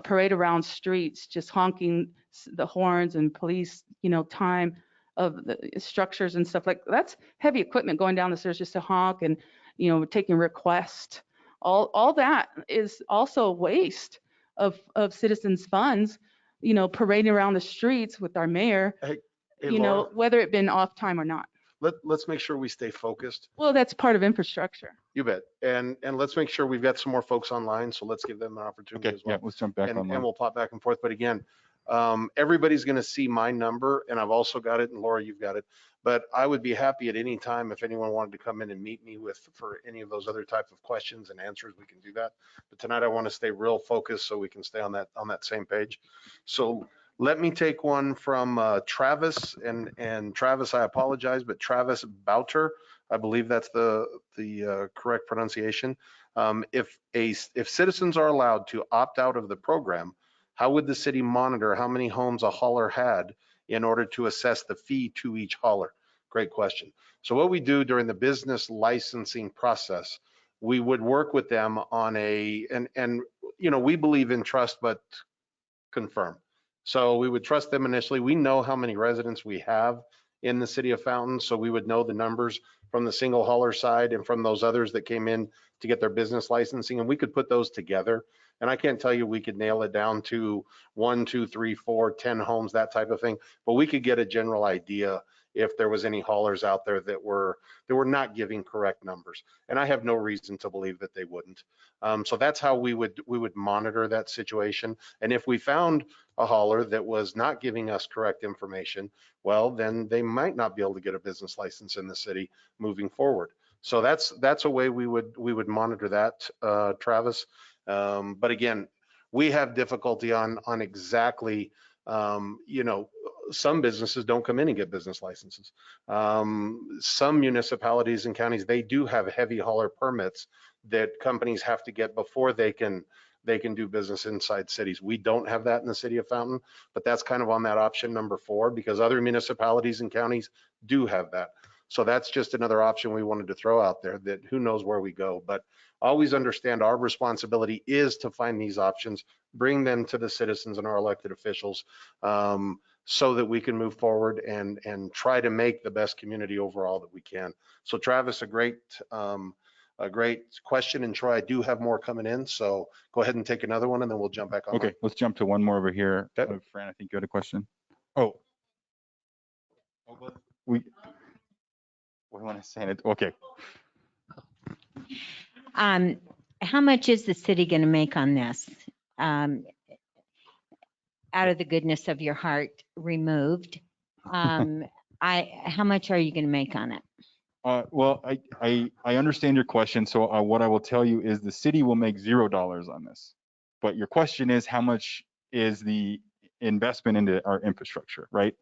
parade around streets, just honking the horns and police, time of the structures and stuff like that's heavy equipment going down the stairs just to honk and, taking requests. All that is also a waste of citizens' funds, parading around the streets with our mayor, Hey, Laura, whether it been off time or not. let's make sure we stay focused. Well, that's part of infrastructure. You bet. And let's make sure we've got some more folks online, so let's give them an opportunity Okay, as well. yeah, let's jump back and online. we'll pop back and forth. But again, everybody's going to see my number, and I've also got it, and Laura, you've got it. But I would be happy at any time if anyone wanted to come in and meet me for any of those other types of questions and answers, we can do that. But tonight I want to stay real focused so we can stay on that same page. So let me take one from Travis, and Travis, I apologize, but Travis Bouter, I believe that's the correct pronunciation. If citizens are allowed to opt out of the program, how would the city monitor how many homes a hauler had in order to assess the fee to each hauler? Great question. So what we do during the business licensing process, we would work with them on and we believe in trust but confirm. So we would trust them initially. We know how many residents we have in the city of Fountain, so we would know the numbers from the single hauler side and from those others that came in to get their business licensing, and we could put those together. And I can't tell you we could nail it down to 1, 2, 3, 4, 10 homes, that type of thing, but we could get a general idea if there was any haulers out there that were not giving correct numbers. And I have no reason to believe that they wouldn't. So that's how we would monitor that situation. And if we found a hauler that was not giving us correct information, well, then they might not be able to get a business license in the city moving forward. So that's a way we would monitor that, Travis. But again, we have difficulty on exactly, some businesses don't come in and get business licenses. Some municipalities and counties, they do have heavy hauler permits that companies have to get before they can do business inside cities. We don't have that in the city of Fountain, but that's kind of on that option number 4 because other municipalities and counties do have that. So that's just another option we wanted to throw out there that who knows where we go, but always understand our responsibility is to find these options, bring them to the citizens and our elected officials so that we can move forward and try to make the best community overall that we can. So Travis, a great a great question. And Troy, I do have more coming in, so go ahead and take another one and then we'll jump back on. Okay, let's jump to one more over here. Okay. Fran, I think you had a question. Oh. We, what do I want to say? It? Okay. How much is the city going to make on this? Out of the goodness of your heart removed. How much are you going to make on it? Well, I understand your question. So what I will tell you is the city will make $0 on this. But your question is how much is the investment into our infrastructure, right?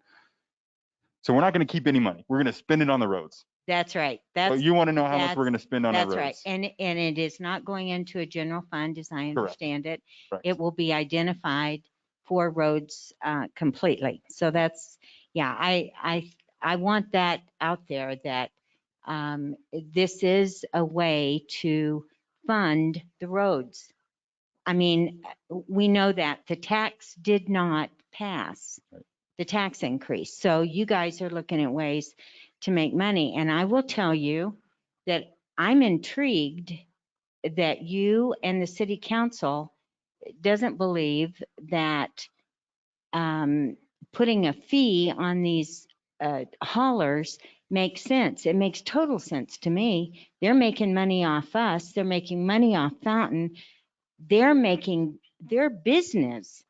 So we're not going to keep any money. We're going to spend it on the roads. That's right. So you want to know how much we're going to spend on our roads. That's right. And it is not going into a general fund, as I understand it. Correct. It will be identified for roads completely. So that's, yeah, I want that out there that this is a way to fund the roads. I mean, we know that the tax did not pass, the tax increase. So you guys are looking at ways to make money. And I will tell you that I'm intrigued that you and the city council doesn't believe that putting a fee on these haulers makes sense. It makes total sense to me. They're making money off us. They're making money off Fountain. They're making their business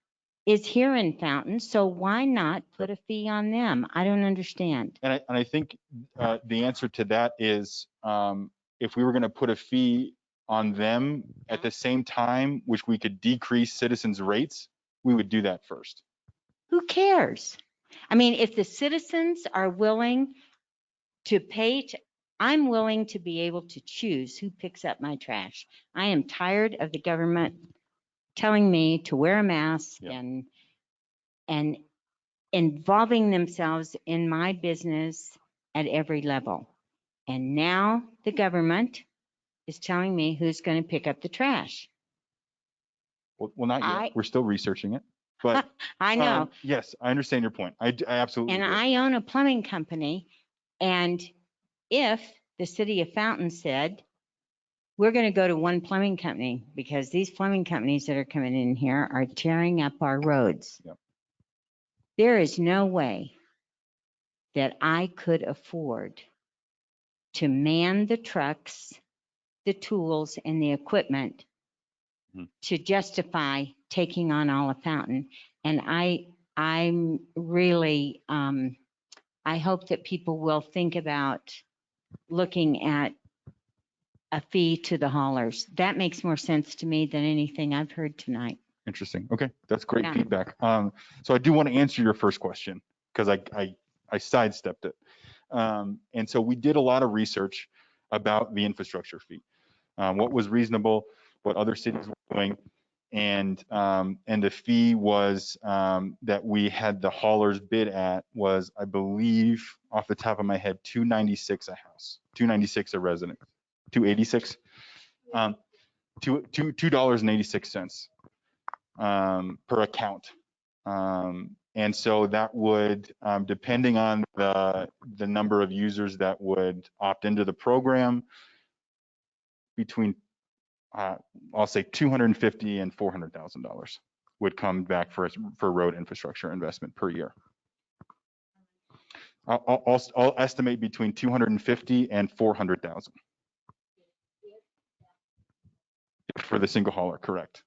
is here in Fountain, so why not put a fee on them? I don't understand. And I think the answer to that is if we were going to put a fee on them at the same time, which we could decrease citizens' rates, we would do that first. Who cares? I mean, if the citizens are willing to pay, I'm willing to be able to choose who picks up my trash. I am tired of the government telling me to wear a mask and involving themselves in my business at every level. And now the government is telling me who's going to pick up the trash. Well, not yet. We're still researching it. But I know. Yes, I understand your point. I absolutely And do. I own a plumbing company. And if the city of Fountain said, we're going to go to one plumbing company because these plumbing companies that are coming in here are tearing up our roads. Yep. There is no way that I could afford to man the trucks, the tools, and the equipment to justify taking on all of Fountain. And I'm really, I hope that people will think about looking at a fee to the haulers. That makes more sense to me than anything I've heard tonight. Interesting. Okay, that's great feedback. So I do want to answer your first question because I sidestepped it. And so we did a lot of research about the infrastructure fee, what was reasonable, what other cities were doing, and the fee was that we had the haulers bid at was, I believe, off the top of my head, $296 a house, $296 a resident, $286, $2.86 per account. And so that would, depending on the number of users that would opt into the program, between I'll say $250,000 and $400,000 would come back for road infrastructure investment per year. I'll estimate between $250,000 and $400,000 for the single hauler, correct?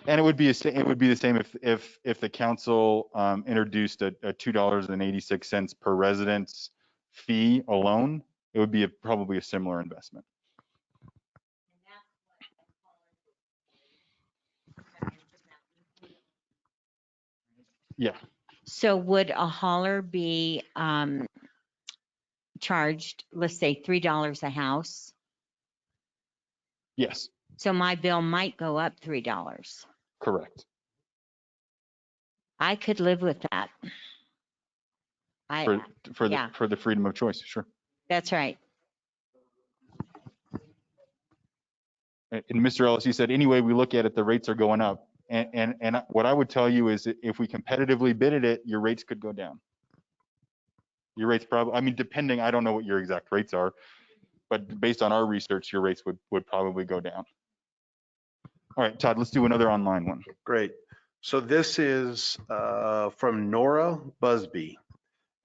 And it would be the same if the council introduced a $2.86 per residence fee alone. It would be probably a similar investment. Yeah. So would a hauler be charged, let's say $3 a house? Yes. So my bill might go up $3. Correct. I could live with that. For the freedom of choice, sure. That's right. And Mr. Ellis, you said, anyway, we look at it, the rates are going up. And what I would tell you is if we competitively bidded it, your rates could go down. Your rates probably, I mean, depending, I don't know what your exact rates are, but based on our research, your rates would probably go down. All right, Todd, let's do another online one. Great. So this is from Nora Busby.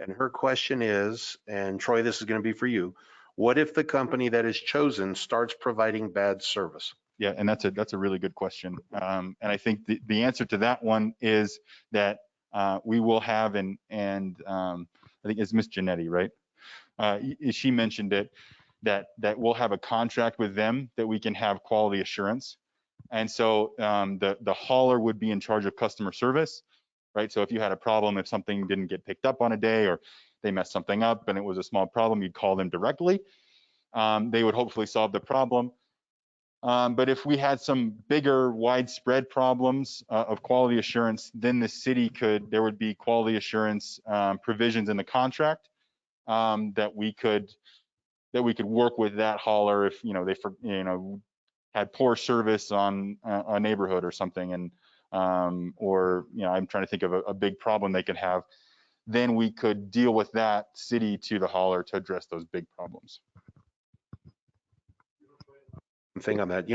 And her question is, and Troy, this is going to be for you. What if the company that is chosen starts providing bad service? Yeah, and that's a really good question. And I think the answer to that one is that we will have, and I think it's Miss Janetti, right? She mentioned it, that we'll have a contract with them that we can have quality assurance. And so the hauler would be in charge of customer service, right? So if you had a problem, if something didn't get picked up on a day, or they messed something up and it was a small problem, you'd call them directly. They would hopefully solve the problem. But if we had some bigger, widespread problems of quality assurance, then the city there would be quality assurance provisions in the contract that we could work with that hauler if they had poor service on a neighborhood or something, and or I'm trying to think of a big problem they could have. Then we could deal with that city to the hauler to address those big problems. Thing on that,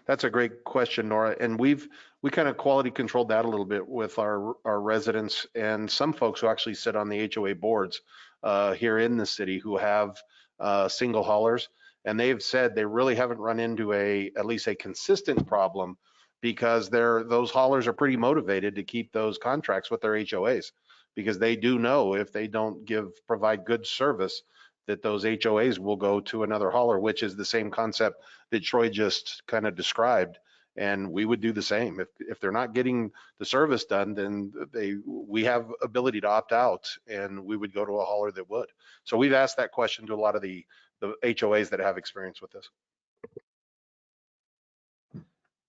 that's a great question, Nora, and we kind of quality controlled that a little bit with our residents and some folks who actually sit on the HOA boards here in the city who have single haulers, and they've said they really haven't run into at least a consistent problem, because those haulers are pretty motivated to keep those contracts with their HOAs, because they do know if they don't provide good service, that those HOAs will go to another hauler, which is the same concept that Troy just kind of described. And we would do the same. If they're not getting the service done, then we have ability to opt out, and we would go to a hauler that would. So we've asked that question to a lot of the HOAs that have experience with this.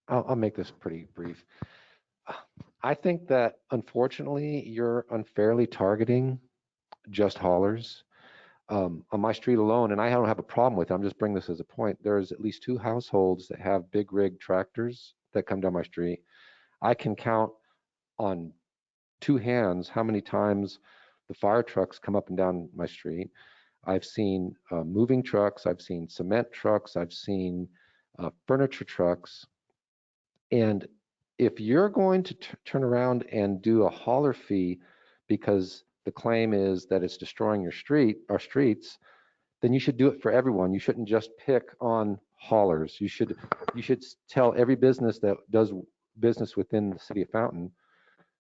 I'll make this pretty brief. I think that unfortunately you're unfairly targeting just haulers. On my street alone, and I don't have a problem with it, I'm just bringing this as a point, there's at least 2 households that have big rig tractors that come down my street. I can count on 2 hands how many times the fire trucks come up and down my street. I've seen moving trucks, I've seen cement trucks, I've seen furniture trucks. And if you're going to turn around and do a hauler fee because the claim is that it's destroying our streets, then you should do it for everyone. You shouldn't just pick on haulers. You should tell every business that does business within the city of Fountain,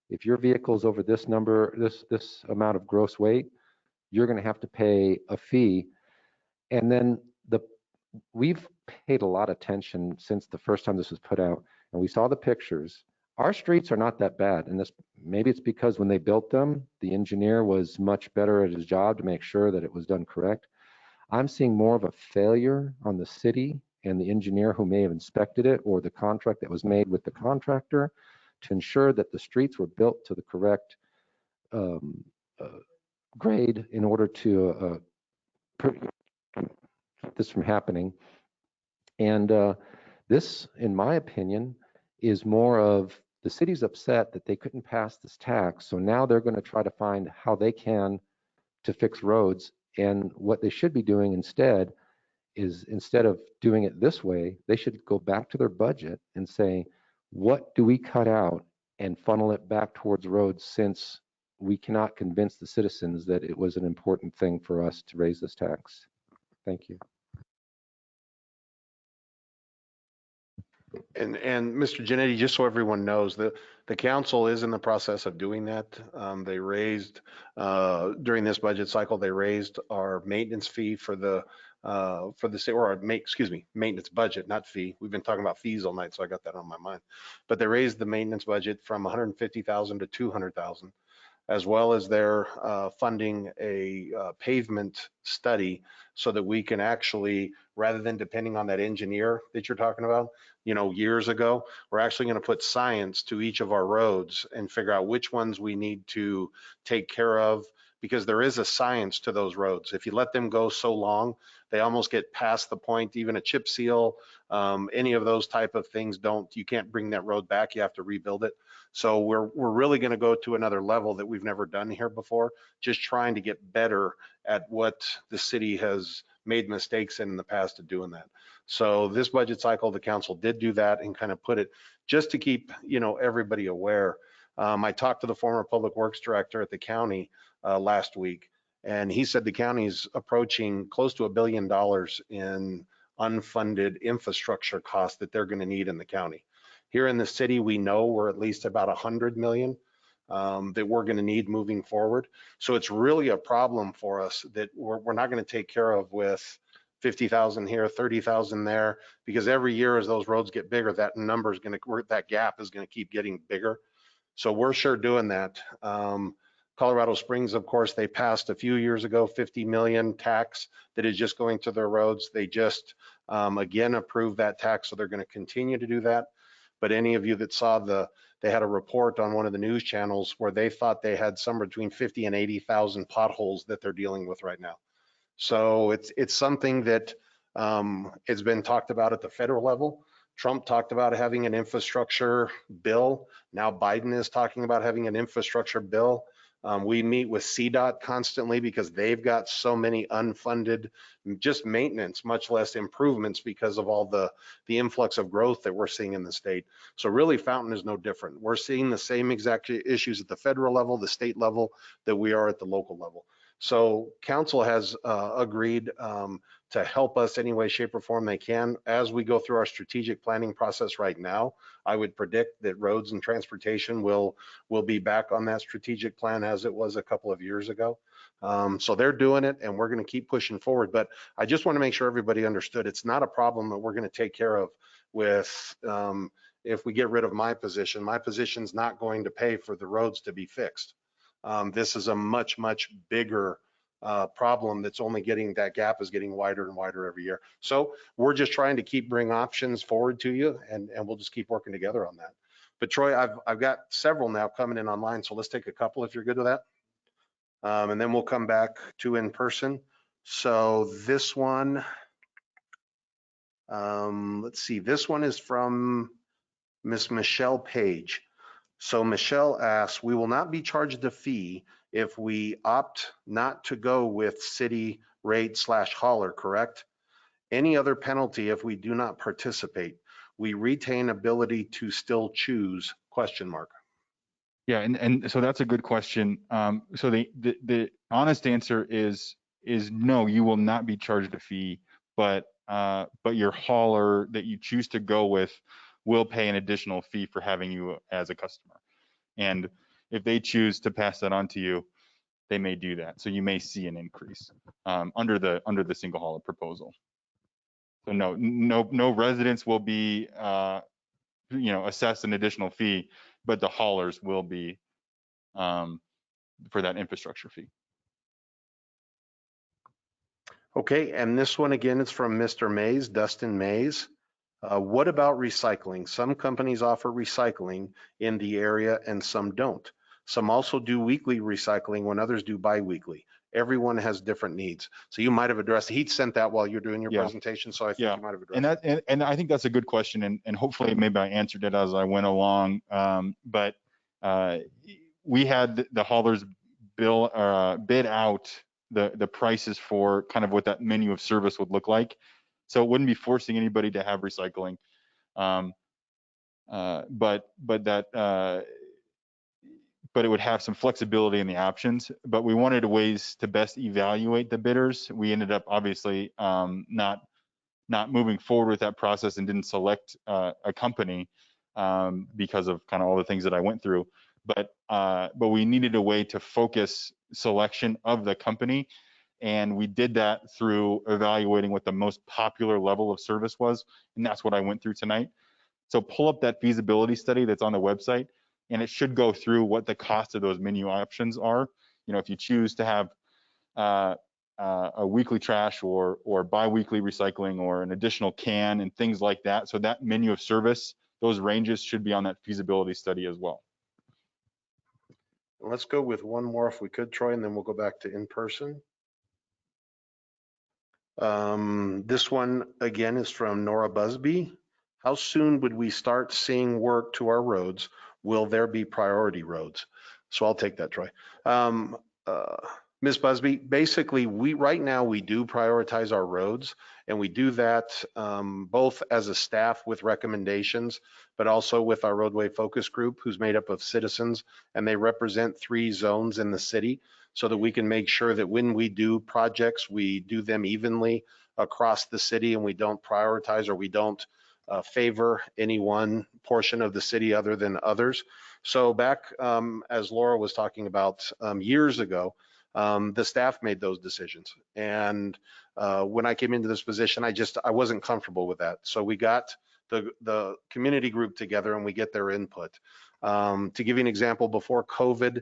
if your vehicle's over this number, this amount of gross weight, you're going to have to pay a fee. And then we've paid a lot of attention since the first time this was put out, and we saw the pictures. Our streets are not that bad, and maybe it's because when they built them, the engineer was much better at his job to make sure that it was done correct. I'm seeing more of a failure on the city and the engineer who may have inspected it, or the contract that was made with the contractor to ensure that the streets were built to the correct grade in order to prevent this from happening. And this, in my opinion, is more of the city's upset that they couldn't pass this tax. So now they're going to try to find how they can to fix roads. And what they should be doing instead is, instead of doing it this way, they should go back to their budget and say, what do we cut out and funnel it back towards roads, since we cannot convince the citizens that it was an important thing for us to raise this tax. Thank you. And Mr. Janetti, just so everyone knows, the council is in the process of doing that. They raised, during this budget cycle, they raised our maintenance fee for the city, or our maintenance budget, not fee. We've been talking about fees all night, so I got that on my mind. But they raised the maintenance budget from 150,000 to 200,000, as well as they're funding a pavement study so that we can actually, rather than depending on that engineer that you're talking about, years ago, we're actually going to put science to each of our roads and figure out which ones we need to take care of, because there is a science to those roads. If you let them go so long, they almost get past the point. Even a chip seal, any of those type of things, you can't bring that road back. You have to rebuild it. So we're really going to go to another level that we've never done here before, just trying to get better at what the city has made mistakes in the past of doing that. So this budget cycle, the council did do that and kind of put it just to keep, you know, everybody aware. I talked to the former public works director at the county last week, and he said the county's approaching close to $1 billion in unfunded infrastructure costs that they're going to need in the county. Here in the city, we know we're at least about 100 million that we're going to need moving forward. So it's really a problem for us that we're not going to take care of with 50,000 here, 30,000 there, because every year as those roads get bigger, that number is going to, that gap is going to keep getting bigger. So we're sure doing that. Colorado Springs, of course, they passed a few years ago, 50 million tax that is just going to their roads. They just, again, approved that tax, so they're going to continue to do that. But any of you that saw they had a report on one of the news channels where they thought they had somewhere between 50 and 80,000 potholes that they're dealing with right now. So it's something that it's been talked about at the federal level. Trump talked about having an infrastructure bill. Now Biden is talking about having an infrastructure bill. We meet with CDOT constantly because they've got so many unfunded just maintenance, much less improvements because of all the influx of growth that we're seeing in the state. So really Fountain is no different. We're seeing the same exact issues at the federal level, the state level, that we are at the local level. So council has agreed to help us any way, shape, or form they can. As we go through our strategic planning process right now, I would predict that roads and transportation will be back on that strategic plan as it was a couple of years ago. So they're doing it, and we're going to keep pushing forward. But I just want to make sure everybody understood it's not a problem that we're going to take care of with if we get rid of my position. My position's not going to pay for the roads to be fixed. This is a much, much bigger problem that's only getting, that gap is getting wider and wider every year. So we're just trying to keep bring options forward to you, and we'll just keep working together on that. But Troy, I've got several now coming in online, so let's take a couple if you're good with that. And then we'll come back to in person. So this one, let's see, this one is from Miss Michelle Page. So Michelle asks, we will not be charged a fee if we opt not to go with city rate / hauler, correct? Any other penalty if we do not participate? We retain ability to still choose, ? Yeah, and so that's a good question. So the honest answer is no, you will not be charged a fee, but your hauler that you choose to go with will pay an additional fee for having you as a customer. And if they choose to pass that on to you, they may do that. So you may see an increase under the single hauler proposal. So no residents will be assessed an additional fee, but the haulers will be for that infrastructure fee. Okay, and this one again is from Mr. Mays, Dustin Mays. What about recycling? Some companies offer recycling in the area and some don't. Some also do weekly recycling when others do bi-weekly. Everyone has different needs. So you might have addressed, he sent that while you're doing your presentation, so I think you might have addressed that. And I think that's a good question, and hopefully maybe I answered it as I went along. But we had the haulers bid out the prices for kind of what that menu of service would look like. So it wouldn't be forcing anybody to have recycling. But it would have some flexibility in the options. But we wanted ways to best evaluate the bidders. We ended up obviously not moving forward with that process and didn't select a company because of kind of all the things that I went through. But we needed a way to focus selection of the company, and we did that through evaluating what the most popular level of service was, and that's what I went through tonight. So pull up that feasibility study that's on the website, and it should go through what the cost of those menu options are. You know, if you choose to have a weekly trash or bi-weekly recycling or an additional can and things like that. So that menu of service, those ranges should be on that feasibility study as well. Let's go with one more if we could, Troy, and then we'll go back to in person. This one again is from Nora Busby. How soon would we start seeing work to our roads? Will there be priority roads? So I'll take that, Troy. Ms. Busby, basically, right now we do prioritize our roads, and we do that both as a staff with recommendations, but also with our roadway focus group, who's made up of citizens, and they represent 3 zones in the city, so that we can make sure that when we do projects, we do them evenly across the city, and we don't prioritize, or we don't favor any one portion of the city other than others. So back, as Laura was talking about years ago, the staff made those decisions. And when I came into this position, I wasn't comfortable with that. So we got the community group together and we get their input. To give you an example, before COVID,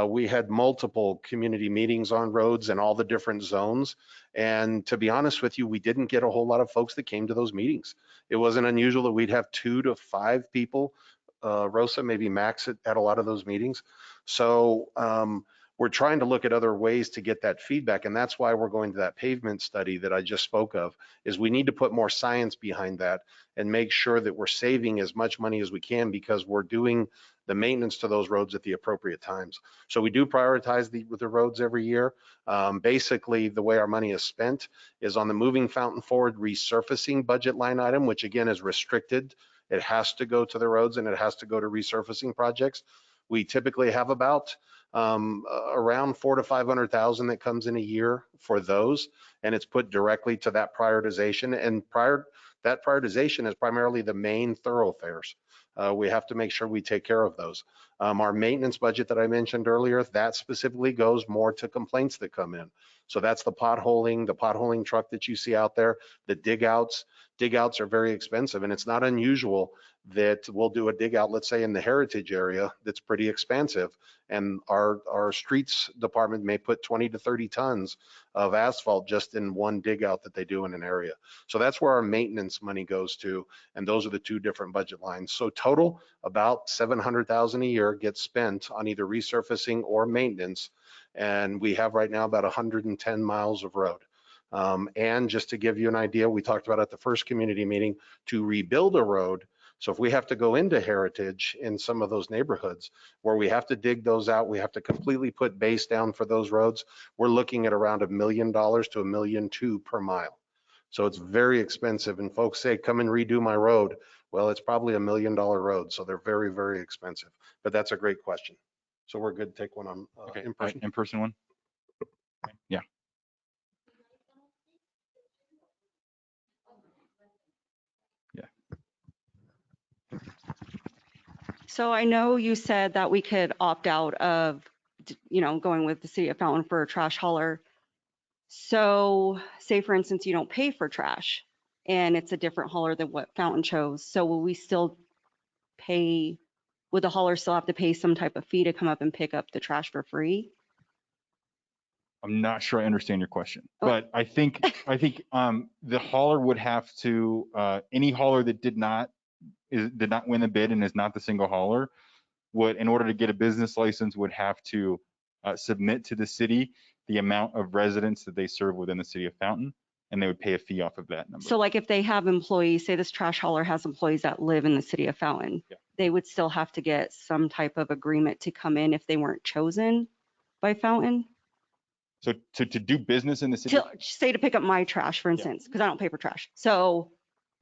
we had multiple community meetings on roads in all the different zones. And to be honest with you, we didn't get a whole lot of folks that came to those meetings. It wasn't unusual that we'd have 2 to 5 people, Rosa, maybe max at a lot of those meetings. So we're trying to look at other ways to get that feedback. And that's why we're going to that pavement study that I just spoke of, is we need to put more science behind that and make sure that we're saving as much money as we can, because we're doing the maintenance to those roads at the appropriate times. So we do prioritize the roads every year. Basically, the way our money is spent is on the moving fountain forward resurfacing budget line item, which again is restricted. It has to go to the roads and it has to go to resurfacing projects. We typically have about around 400,000 to 500,000 that comes in a year for those, and it's put directly to that prioritization. And that prioritization is primarily the main thoroughfares. We have to make sure we take care of those. Our maintenance budget that I mentioned earlier, that specifically goes more to complaints that come in. So that's the potholing truck that you see out there, the dig outs. Dig outs are very expensive, and it's not unusual that we'll do a dig out, let's say in the heritage area, that's pretty expensive. And our streets department may put 20 to 30 tons of asphalt just in one dig out that they do in an area. So that's where our maintenance money goes to. And those are the 2 different budget lines. So total about 700,000 a year gets spent on either resurfacing or maintenance. And we have right now about 110 miles of road. And just to give you an idea, we talked about at the first community meeting, to rebuild a road. So if we have to go into heritage in some of those neighborhoods where we have to dig those out, we have to completely put base down for those roads, we're looking at around $1 million to $1.2 million per mile. So it's very expensive. And folks say, come and redo my road. Well, it's probably $1 million road. So they're very, very expensive. But that's a great question. So we're good to take one on Okay, in person. in-person one? Yeah. So I know you said that we could opt out of, going with the city of Fountain for a trash hauler. So say for instance, you don't pay for trash and it's a different hauler than what Fountain chose. So will we still pay, would the hauler still have to pay some type of fee to come up and pick up the trash for free? I'm not sure I understand your question, Oh. but I think the hauler would have to, any hauler that did not win the bid and is not the single hauler would, in order to get a business license, would have to submit to the city the amount of residents that they serve within the city of Fountain, and they would pay a fee off of that number. So like if they have employees, say this trash hauler has employees that live in the city of Fountain, Yeah. they would still have to get some type of agreement to come in if they weren't chosen by Fountain? So to do business in the city, Say to pick up my trash, for instance, because I don't pay for trash. So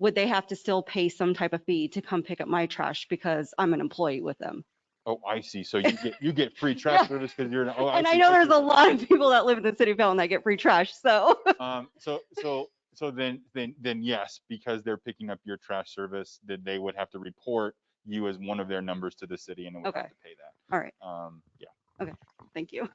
would they have to still pay some type of fee to come pick up my trash because I'm an employee with them? oh, I see. So you get free trash service because you're. Oh, And I see. know there's a lot of people that live in the city of Fountain that get free trash. So So then yes, because they're picking up your trash service, that they would have to report you as one of their numbers to the city, and they would Okay. have to pay that. all right, Yeah. okay, thank you.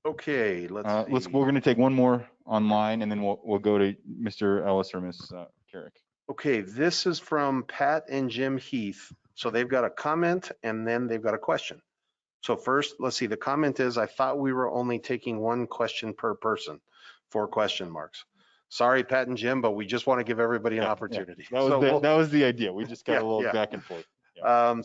Okay, let's see. We're going to take one more online, and then we'll go to Mr. Ellis or Ms. Carrick. Okay, this is from Pat and Jim Heath. So they've got a comment and then they've got a question. So first, let's see, the comment is, I thought we were only taking 1 question per person, 4 question marks. Sorry, Pat and Jim, but we just want to give everybody an opportunity. That was the idea. We just got a little yeah. back and forth.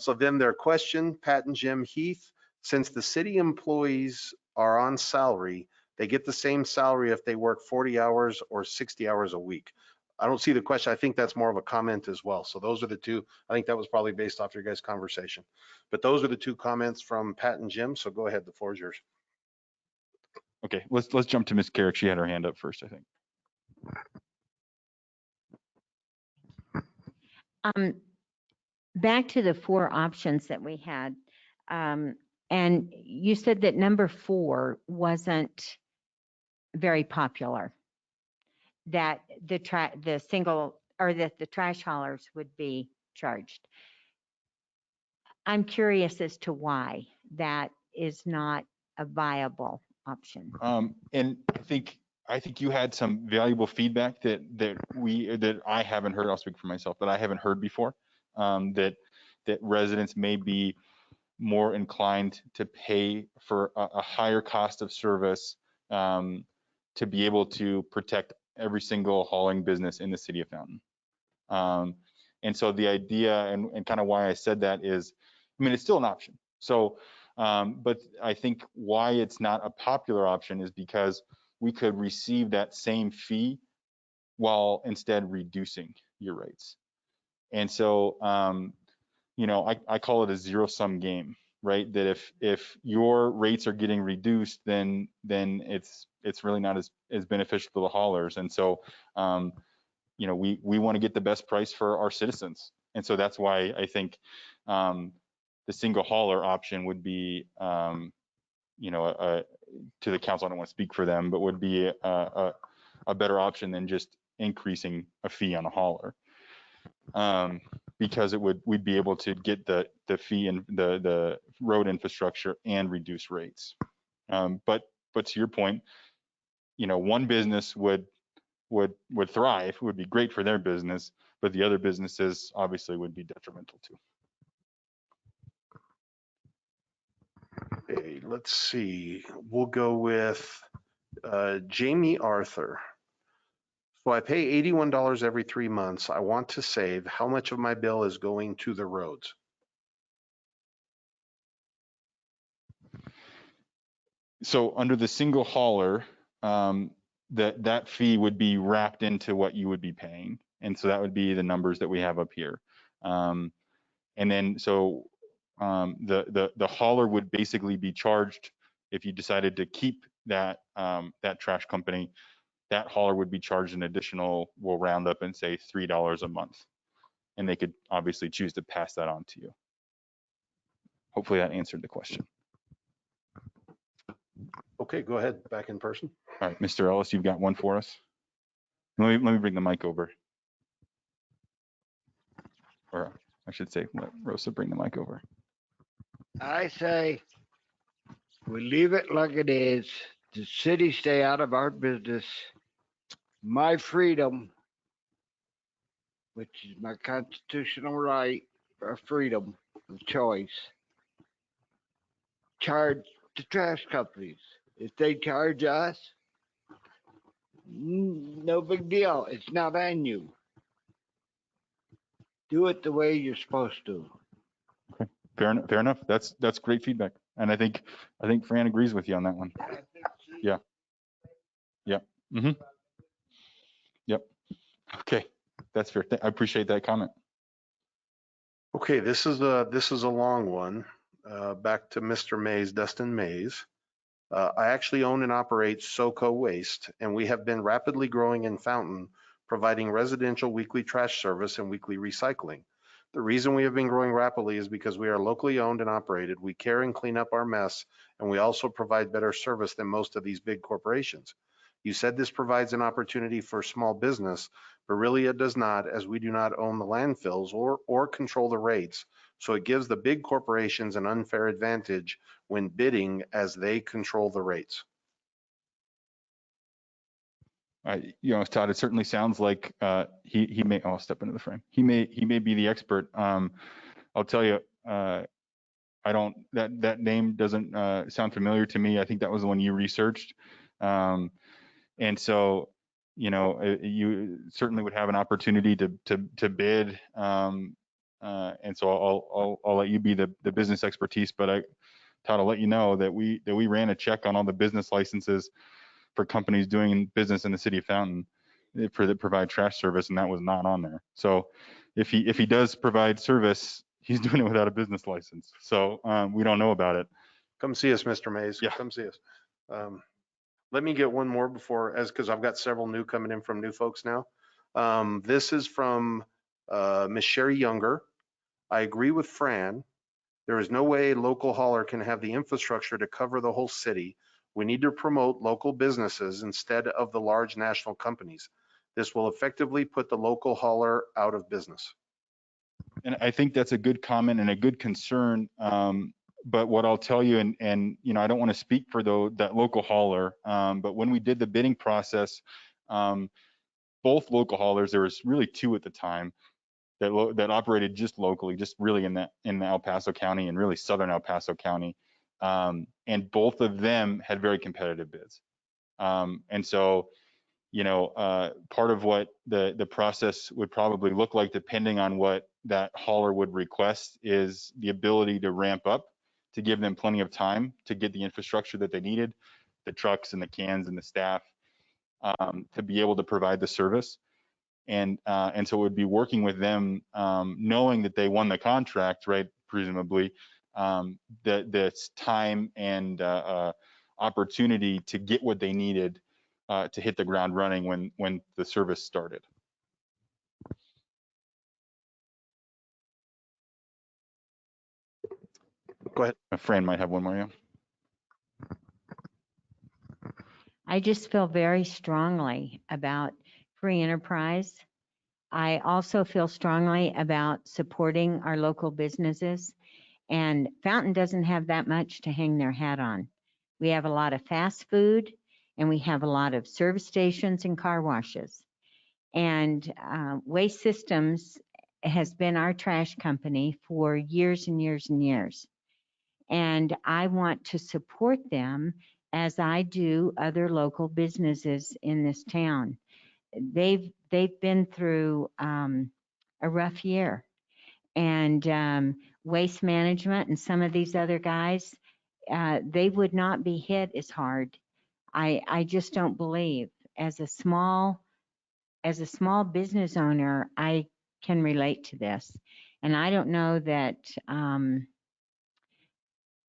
So then their question, Pat and Jim Heath, since the city employees are on salary, they get the same salary if they work 40 hours or 60 hours a week. I don't see the question. I think that's more of a comment as well. So those are the two. I think that was probably based off your guys' conversation. But those are the two comments from Pat and Jim. So go ahead, the floor is yours. Okay, let's jump to Ms. Carrick. She had her hand up first, I think. Back to the 4 options that we had. And you said that number 4 wasn't very popular, that the single, or that the trash haulers would be charged. I'm curious as to why that is not a viable option. And I think you had some valuable feedback that I haven't heard. I'll speak for myself, that I haven't heard before. That residents may be more inclined to pay for a higher cost of service to be able to protect every single hauling business in the city of Fountain. And so the idea and kind of why I said that is, I mean, it's still an option. So, but I think why it's not a popular option is because we could receive that same fee while instead reducing your rates. And so, you know, I call it a zero-sum game, right? That if your rates are getting reduced, then it's really not as beneficial to the haulers. And so, you know, we want to get the best price for our citizens. And so that's why I think the single hauler option would be, you know, to the council, I don't want to speak for them, but would be a better option than just increasing a fee on a hauler. Because we'd be able to get the fee and the road infrastructure and reduce rates. But to your point, you know, one business would thrive, would be great for their business, but the other businesses obviously would be detrimental too. Okay, let's see. We'll go with Jamie Arthur. So I pay $81 every 3 months. I want to save. How much of my bill is going to the roads? So under the single hauler, that fee would be wrapped into what you would be paying. And so that would be the numbers that we have up here. And then so the hauler would basically be charged if you decided to keep that trash company. That hauler would be charged an additional, we'll round up and say $3 a month. And they could obviously choose to pass that on to you. Hopefully that answered the question. Okay, go ahead, back in person. All right, Mr. Ellis, you've got one for us. Let me bring the mic over. Or I should say, let Rosa bring the mic over. I say we leave it like it is. The city stay out of our business. My freedom, which is my constitutional right or freedom of choice, charge the trash companies. If they charge us, no big deal. It's not on you. Do it the way you're supposed to. Okay, fair enough. That's great feedback, and I think Fran agrees with you on that one. Yeah. Yep. Mm-hmm. Yep. Okay, that's fair. I appreciate that comment. Okay, this is a long one. Back to Mr. Mays, Dustin Mays. I actually own and operate SoCo Waste, and we have been rapidly growing in Fountain, providing residential weekly trash service and weekly recycling. The reason we have been growing rapidly is because we are locally owned and operated. We care and clean up our mess, and we also provide better service than most of these big corporations. You said this provides an opportunity for small business, but really it does not, as we do not own the landfills or control the rates. So it gives the big corporations an unfair advantage when bidding, as they control the rates. You know, Todd, it certainly sounds like he may. I'll step into the frame. He may be the expert. I'll tell you, I don't. That name doesn't sound familiar to me. I think that was the one you researched, and so you know, you certainly would have an opportunity to bid. And so I'll let you be the business expertise, but Todd, I'll let you know that we ran a check on all the business licenses for companies doing business in the city of Fountain. provide trash service, and that was not on there. So if he does provide service, he's doing it without a business license. So we don't know about it. Come see us, Mr. Mays. Yeah. Come see us. Let me get one more because I've got several new coming in from new folks now. This is from Ms. Sherry Younger. I agree with Fran. There is no way a local hauler can have the infrastructure to cover the whole city. We need to promote local businesses instead of the large national companies. This will effectively put the local hauler out of business. And I think that's a good comment and a good concern. But what I'll tell you, and you know, I don't want to speak for that local hauler, but when we did the bidding process, both local haulers, there was really two at the time that operated just locally, just really in the El Paso County and really southern El Paso County, and both of them had very competitive bids. And so, you know, part of what the process would probably look like, depending on what that hauler would request, is the ability to ramp up, to give them plenty of time to get the infrastructure that they needed, the trucks and the cans and the staff, to be able to provide the service. And so it would be working with them, knowing that they won the contract, right? Presumably, the time and opportunity to get what they needed to hit the ground running when the service started. Go ahead. Fran might have one more. Yeah. I just feel very strongly about free enterprise. I also feel strongly about supporting our local businesses, and Fountain doesn't have that much to hang their hat on. We have a lot of fast food, and we have a lot of service stations and car washes. And Waste Systems has been our trash company for years and years and years. And I want to support them as I do other local businesses in this town. They've been through a rough year, and Waste Management and some of these other guys, they would not be hit as hard. I just don't believe. As a small business owner, I can relate to this, and I don't know that.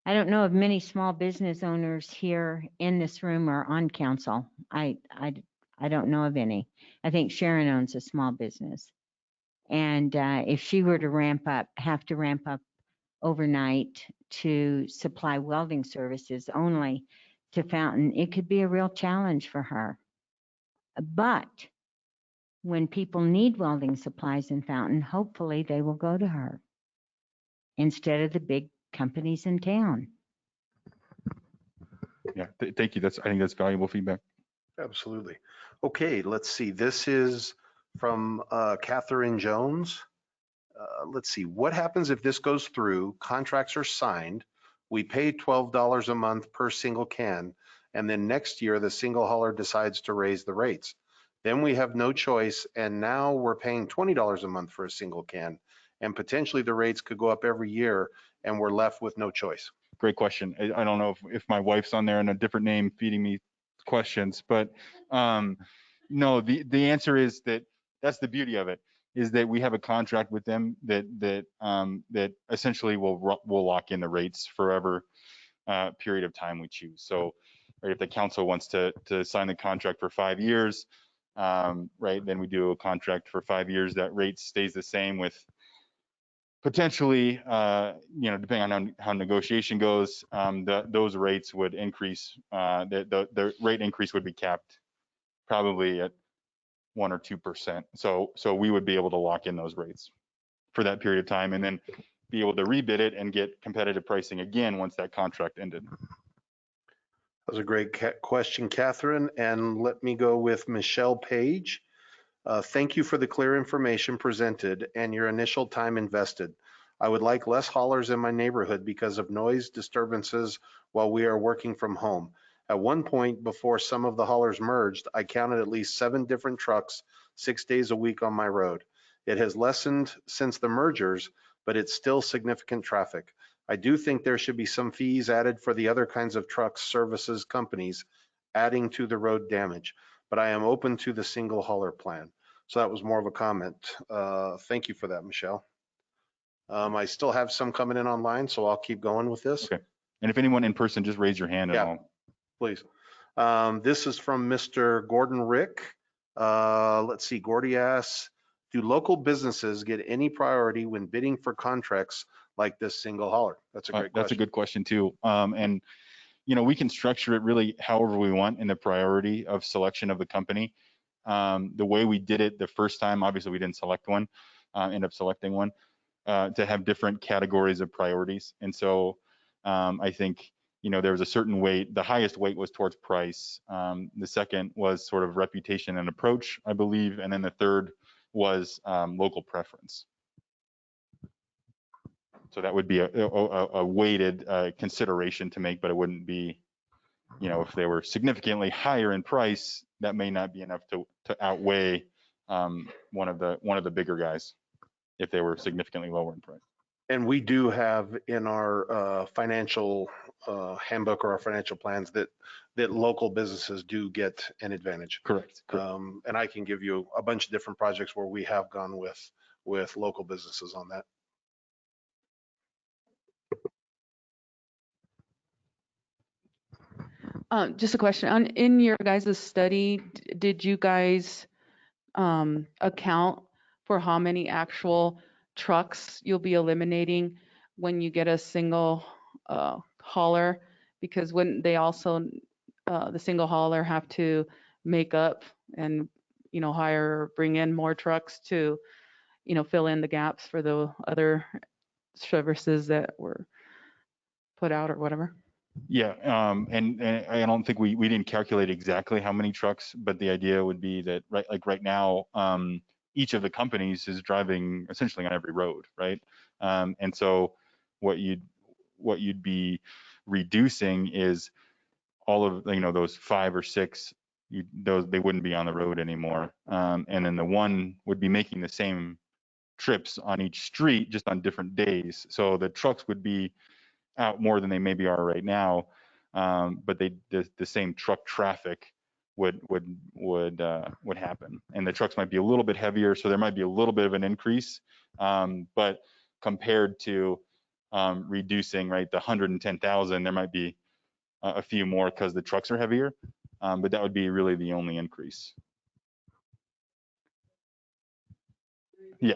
I don't know of many small business owners here in this room or on council. I don't know of any. I think Sharon owns a small business. And if she were to have to ramp up overnight to supply welding services only to Fountain, it could be a real challenge for her. But when people need welding supplies in Fountain, hopefully they will go to her instead of the big companies in town. Yeah, thank you. I think that's valuable feedback. Absolutely. Okay, let's see. This is from Catherine Jones. Let's see. What happens if this goes through? Contracts are signed. We pay $12 a month per single can, and then next year the single hauler decides to raise the rates. Then we have no choice, and now we're paying $20 a month for a single can, and potentially the rates could go up every year, and we're left with no choice. Great question. I don't know if my wife's on there and a different name feeding me questions, but no, the answer is that's the beauty of it, is that we have a contract with them that essentially will lock in the rates forever period of time we choose. So right, if the council wants to sign the contract for 5 years, right, then we do a contract for 5 years. That rate stays the same with potentially, you know, depending on how negotiation goes, those rates would increase. The rate increase would be capped probably at 1 or 2%. So we would be able to lock in those rates for that period of time, and then be able to rebid it and get competitive pricing again once that contract ended. That was a great question, Catherine. And let me go with Michelle Page. Thank you for the clear information presented and your initial time invested. I would like less haulers in my neighborhood because of noise disturbances while we are working from home. At one point, before some of the haulers merged, I counted at least 7 different trucks 6 days a week on my road. It has lessened since the mergers, but it's still significant traffic. I do think there should be some fees added for the other kinds of trucks, services, companies, adding to the road damage. but I am open to the single hauler plan. So that was more of a comment. Thank you for that, Michelle. I still have some coming in online, so I'll keep going with this. Okay. And if anyone in person, just raise your hand and Yeah. Please. This is from Mr. Gordon Rick. Let's see, Gordy asks, do local businesses get any priority when bidding for contracts like this single hauler? That's a great question. That's a good question too. And you know, we can structure it really however we want in the priority of selection of the company. The way we did it the first time, obviously we didn't select one, end up selecting one, to have different categories of priorities. And so I think, you know, there was a certain weight. The highest weight was towards price. The second was sort of reputation and approach, I believe. And then the third was local preference. So that would be a weighted consideration to make, but it wouldn't be, you know, if they were significantly higher in price, that may not be enough to outweigh one of the bigger guys if they were significantly lower in price. And we do have in our financial handbook or our financial plans that local businesses do get an advantage. Correct. And I can give you a bunch of different projects where we have gone with local businesses on that. Just a question. In your guys' study, did you guys account for how many actual trucks you'll be eliminating when you get a single hauler? Because wouldn't they also, the single hauler, have to make up and, you know, hire, bring in more trucks to, you know, fill in the gaps for the other services that were put out or whatever? Yeah, and I don't think we didn't calculate exactly how many trucks, but the idea would be that right now, each of the companies is driving essentially on every road, right? And so what you'd be reducing is all of, you know, those 5 or 6, they wouldn't be on the road anymore, and then the one would be making the same trips on each street, just on different days. So the trucks would be out more than they maybe are right now, but the same truck traffic would happen, and the trucks might be a little bit heavier, so there might be a little bit of an increase, but compared to reducing, right, the 110,000, there might be a few more because the trucks are heavier, but that would be really the only increase. Yeah.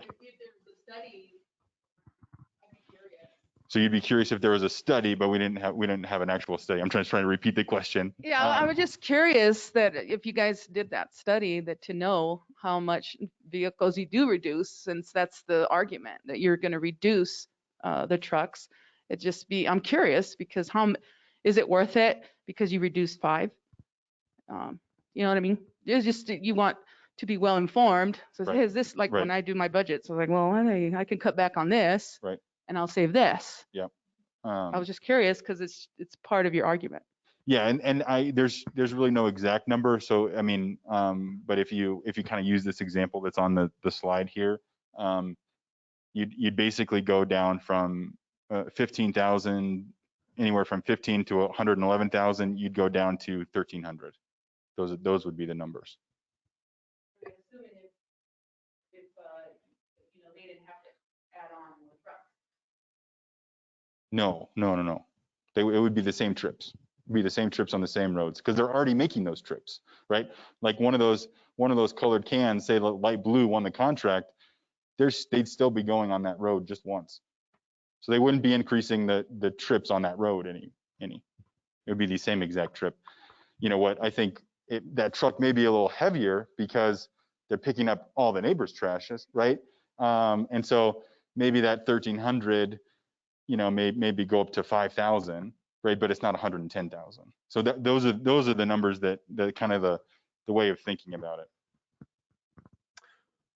So you'd be curious if there was a study, but we didn't have an actual study. I'm trying to repeat the question. Yeah, I was just curious that if you guys did that study, that to know how much vehicles you do reduce, since that's the argument that you're going to reduce the trucks. I'm curious because is it worth it because you reduced 5? You know what I mean? It's just you want to be well informed. So Right. hey, is this like when I do my budget? So like, well, I can cut back on this. Right. And I'll save this. Yeah. I was just curious because it's part of your argument. Yeah, and there's really no exact number. So I mean, but if you kind of use this example that's on the slide here, you'd basically go down from 15,000, anywhere from 15 to 111,000. You'd go down to 1,300. Those would be the numbers. Assuming if you know, they didn't have to add on more trucks. No. It would be the same trips. Be the same trips on the same roads because they're already making those trips, right? Like one of those colored cans, say light blue won the contract, they'd still be going on that road just once. So they wouldn't be increasing the trips on that road any. It would be the same exact trip. You know what? I think that truck may be a little heavier because they're picking up all the neighbors' trashes, right? And so maybe that 1,300, you know, maybe go up to 5,000, right? But it's not 110,000. So those are the numbers that kind of the way of thinking about it.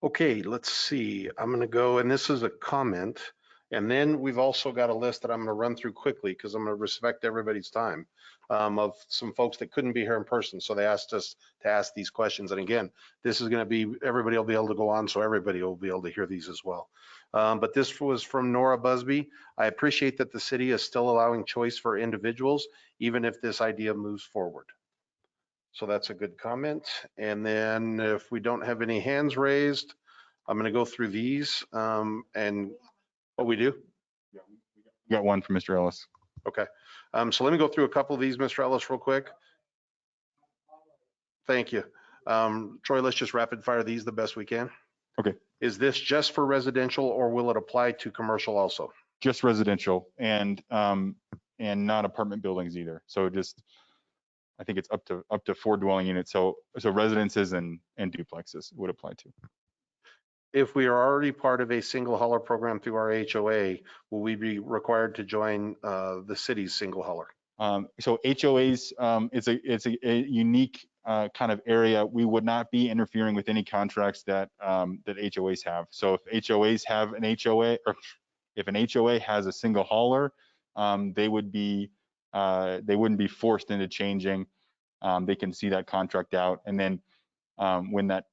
Okay, let's see. I'm going to go, and this is a comment, and then we've also got a list that I'm going to run through quickly because I'm going to respect everybody's time, of some folks that couldn't be here in person. So they asked us to ask these questions. And again, this is going to be, everybody will be able to go on, so everybody will be able to hear these as well. But this was from Nora Busby. I appreciate that the city is still allowing choice for individuals, even if this idea moves forward. So that's a good comment. And then if we don't have any hands raised, I'm going to go through these and what we do. We got one from Mr. Ellis. Okay. So let me go through a couple of these, Mr. Ellis, real quick. Thank you. Troy, let's just rapid fire these the best we can. Okay. Is this just for residential or will it apply to commercial also? Just residential and not apartment buildings either. So just, I think it's up to 4 dwelling units. So residences and duplexes would apply to. If we are already part of a single hauler program through our HOA, will we be required to join the city's single hauler? So HOAs, it's a unique kind of area. We would not be interfering with any contracts that HOAs have. So if HOAs have an HOA, or if an HOA has a single hauler, they wouldn't be forced into changing. They can see that contract out, and then when that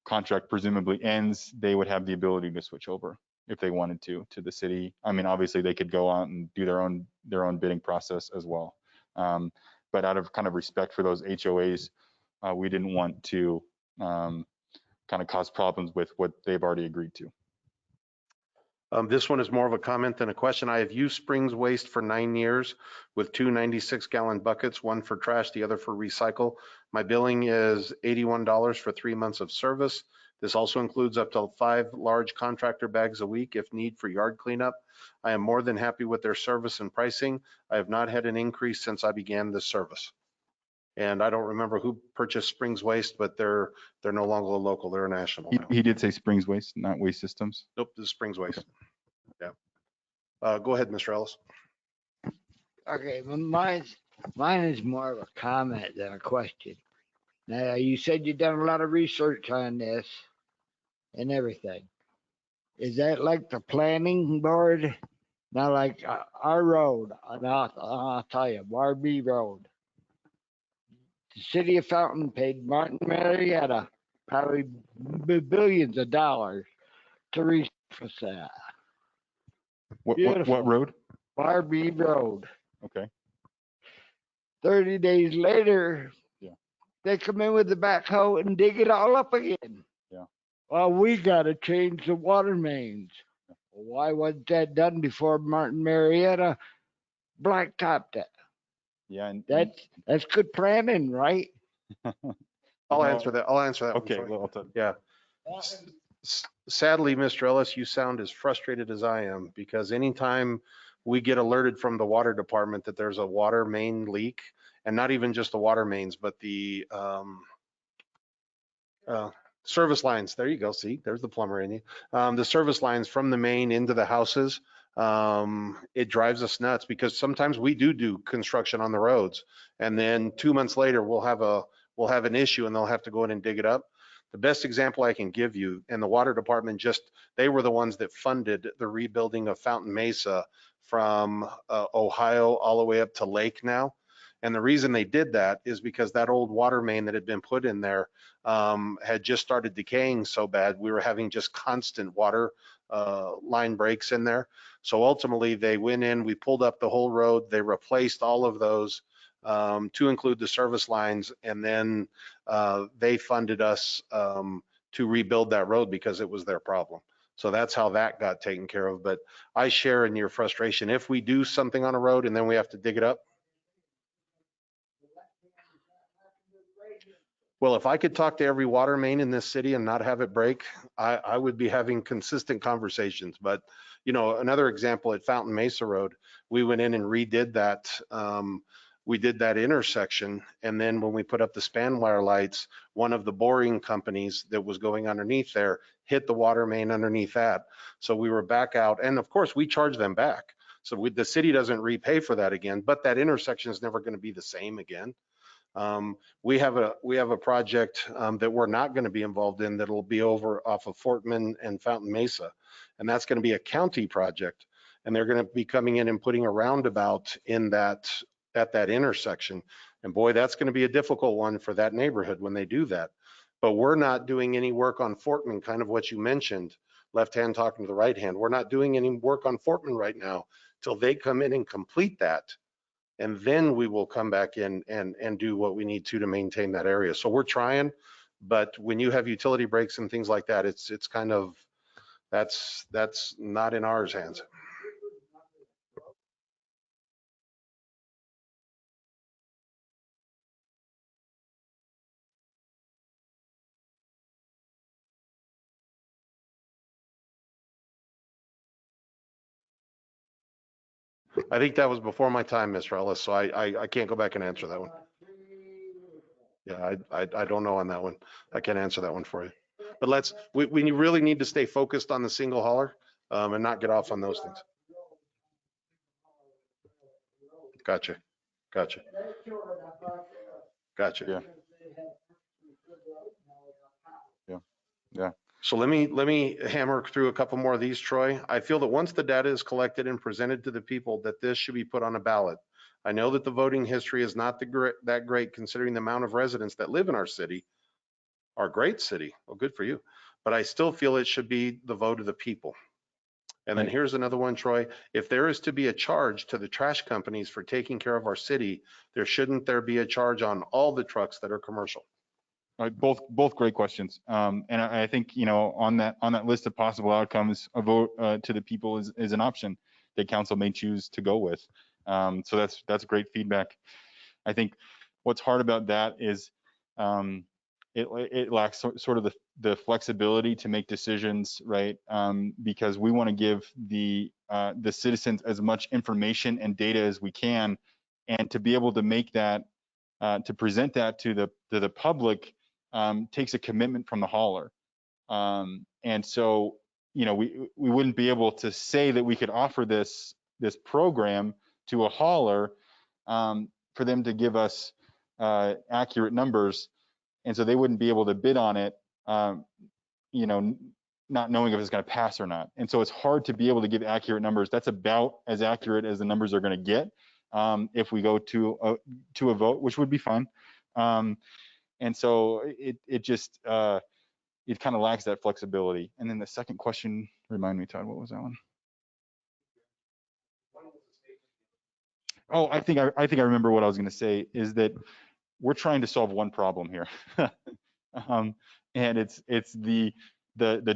contract presumably ends, they would have the ability to switch over if they wanted to the city. I mean, obviously they could go out and do their own bidding process as well. But out of kind of respect for those HOAs, we didn't want to kind of cause problems with what they've already agreed to. This one is more of a comment than a question. I have used Springs Waste for 9 years with 2 96-gallon buckets, one for trash, the other for recycle. My billing is $81 for 3 months of service. This also includes up to 5 large contractor bags a week if need for yard cleanup. I am more than happy with their service and pricing. I have not had an increase since I began this service. And I don't remember who purchased Springs Waste, but they're no longer a local, they're a national now. He did say Springs Waste, not Waste Systems. Nope, this is Springs Waste. Yeah. Go ahead, Mr. Ellis. Okay, well, mine is more of a comment than a question. Now, you said you've done a lot of research on this and everything. Is that like the planning board? Now, like our road, and I'll tell you, Rsvps Road. The city of Fountain paid Martin Marietta probably billions of dollars to resurface that. What road? Rsvps Road. Okay. 30 days later, Yeah. They come in with the backhoe and dig it all up again. Yeah. Well, we got to change the water mains. Well, why wasn't that done before Martin Marietta blacktopped it? Yeah. And that's good planning, right? I'll answer that. Okay. One, Well, yeah. Sadly, Mr. Ellis, you sound as frustrated as I am because anytime we get alerted from the water department that there's a water main leak, and not even just the water mains, but the service lines. There you go. See, there's the plumber in you. The service lines from the main into the houses. It drives us nuts because sometimes we do construction on the roads, and then 2 months later we'll have an issue and they'll have to go in and dig it up. The best example I can give you, and the water department they were the ones that funded the rebuilding of Fountain Mesa from Ohio all the way up to Lake now. And the reason they did that is because that old water main that had been put in there had just started decaying so bad. We were having just constant water line breaks in there. So ultimately they went in, we pulled up the whole road, they replaced all of those to include the service lines, and then they funded us to rebuild that road because it was their problem. So that's how that got taken care of. But I share in your frustration. If we do something on a road and then we have to dig it up. Well, if I could talk to every water main in this city and not have it break, I would be having consistent conversations. But, you know, another example at Fountain Mesa Road, we went in and redid that. We did that intersection. And then when we put up the span wire lights, one of the boring companies that was going underneath there hit the water main underneath that. So we were back out. And of course, we charge them back. So the city doesn't repay for that again, but that intersection is never going to be the same again. We have a project that we're not going to be involved in that'll be over off of Fortman and Fountain Mesa. And that's going to be a county project. And they're going to be coming in and putting a roundabout in at that intersection. And boy, that's going to be a difficult one for that neighborhood when they do that. But we're not doing any work on Fortman, kind of what you mentioned, left hand talking to the right hand. We're not doing any work on Fortman right now till they come in and complete that. and then we will come back in and do what we need to maintain that area. So we're trying, but when you have utility breaks and things like that, it's kind of, that's not in ours hands. I think that was before my time, Mr. Ellis, so I can't go back and answer that one. Yeah, I don't know on that one. I can't answer that one for you. But we really need to stay focused on the single hauler and not get off on those things. Gotcha. Gotcha. Gotcha. Yeah. Yeah. So let me hammer through a couple more of these, Troy. I feel that once the data is collected and presented to the people, that this should be put on a ballot. I know that the voting history is not that great considering the amount of residents that live in our city, our great city. Well, good for you. But I still feel it should be the vote of the people. And then Right. here's another one, Troy. If there is to be a charge to the trash companies for taking care of our city, shouldn't there be a charge on all the trucks that are commercial? Both great questions. And I think, you know, on that list of possible outcomes, a vote to the people is an option that council may choose to go with. So that's great feedback. I think what's hard about that is it lacks sort of the flexibility to make decisions, right? Because we want to give the citizens as much information and data as we can, and to be able to make that to present that to the public takes a commitment from the hauler. And so, you know, we wouldn't be able to say that we could offer this program to a hauler for them to give us accurate numbers, and so they wouldn't be able to bid on it, you know, not knowing if it's going to pass or not. And so it's hard to be able to give accurate numbers. That's about as accurate as the numbers are going to get if we go to a vote, which would be fun. And so it just it kind of lacks that flexibility. And then the second question, remind me, Todd, what was that one? Oh, I think I remember what I was going to say is that we're trying to solve one problem here, and it's the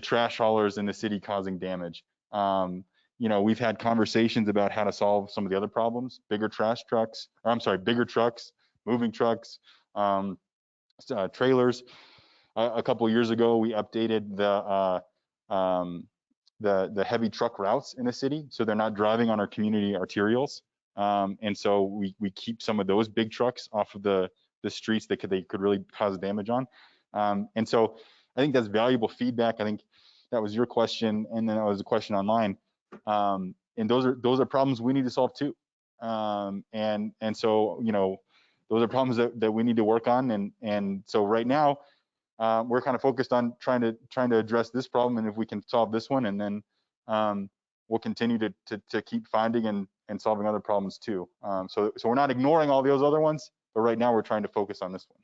trash haulers in the city causing damage. You know, we've had conversations about how to solve some of the other problems, bigger trucks, moving trucks, trailers. A couple of years ago, we updated the heavy truck routes in the city, so they're not driving on our community arterials. And so we keep some of those big trucks off of the streets that they could really cause damage on. And so I think that's valuable feedback. I think that was your question, and then that was a question online. And those are problems we need to solve too. And so, you know, those are problems that we need to work on. And so right now, we're kind of focused on trying to address this problem, and if we can solve this one, and then we'll continue to keep finding and solving other problems too. So we're not ignoring all those other ones, but right now we're trying to focus on this one.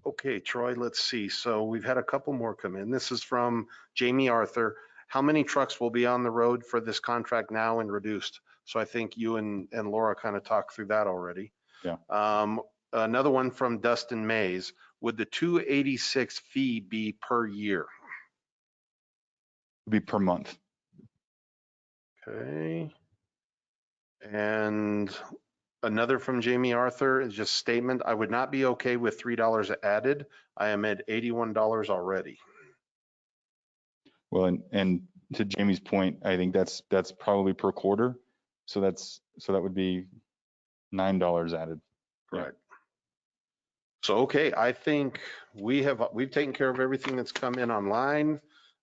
Okay, Troy, let's see. So we've had a couple more come in. This is from Jamie Arthur. How many trucks will be on the road for this contract now and reduced? So I think you and Laura kind of talked through that already. Yeah. Another one from Dustin Mays. Would the 286 fee be per year? It'd be per month. Okay. And another from Jamie Arthur is just statement. I would not be okay with $3 added. I am at $81 already. Well, and to Jamie's point, I think that's probably per quarter. So that would be $9 added. Correct. So, okay, I think we've taken care of everything that's come in online.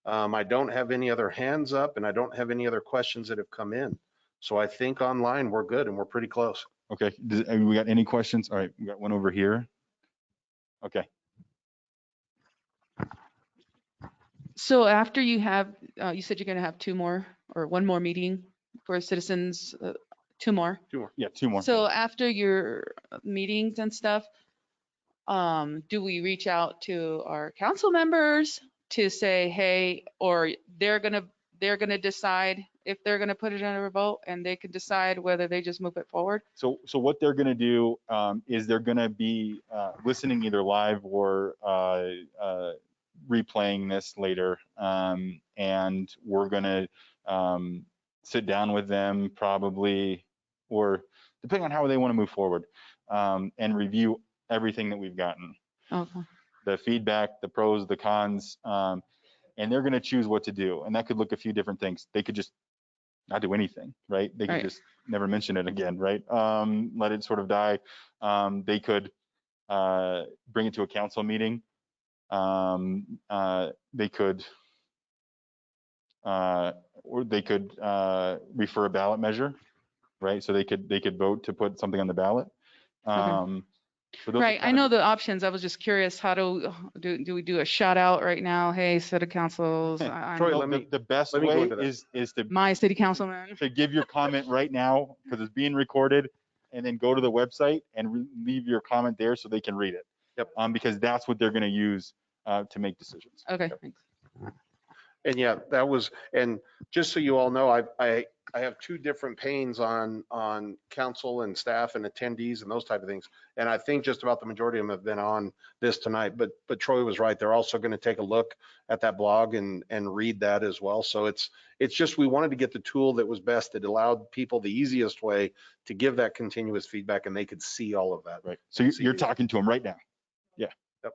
I don't have any other hands up, and I don't have any other questions that have come in. So I think online we're good and we're pretty close. Okay, we got any questions? All right, we got one over here. Okay. So after you have, you said you're going to have two more or one more meeting for citizens, two more. Yeah, two more. So after your meetings and stuff, do we reach out to our council members to say, hey, or they're gonna decide if they're gonna put it under a vote and they can decide whether they just move it forward? So what they're going to do is they're going to be listening either live or replaying this later, and we're going to sit down with them probably, or depending on how they want to move forward, and review everything that we've gotten, Okay. the feedback, the pros, the cons, and they're going to choose what to do. And that could look a few different things. They could just not do anything, right? They could Right. just never mention it again, right? Let it sort of die. They could bring it to a council meeting. They could, or they could refer a ballot measure, right? So they could vote to put something on the ballot. So those are Right, I kind know of the options. I was just curious, how do we do a shout out right now? Hey, city councils, Troy, I'm let me- the best let me go way into that. is to my city councilman. give your comment right now because it's being recorded, and then go to the website and leave your comment there so they can read it. Yep. Because that's what they're going to use to make decisions. Okay, thanks. And yeah, that was, and just so you all know, I have two different panes on council and staff and attendees and those type of things. And I think just about the majority of them have been on this tonight, but Troy was right. They're also going to take a look at that blog and read that as well. So it's just, we wanted to get the tool that was best, that allowed people the easiest way to give that continuous feedback, and they could see all of that. Right. So you're talking to them right now. Yeah. Yep.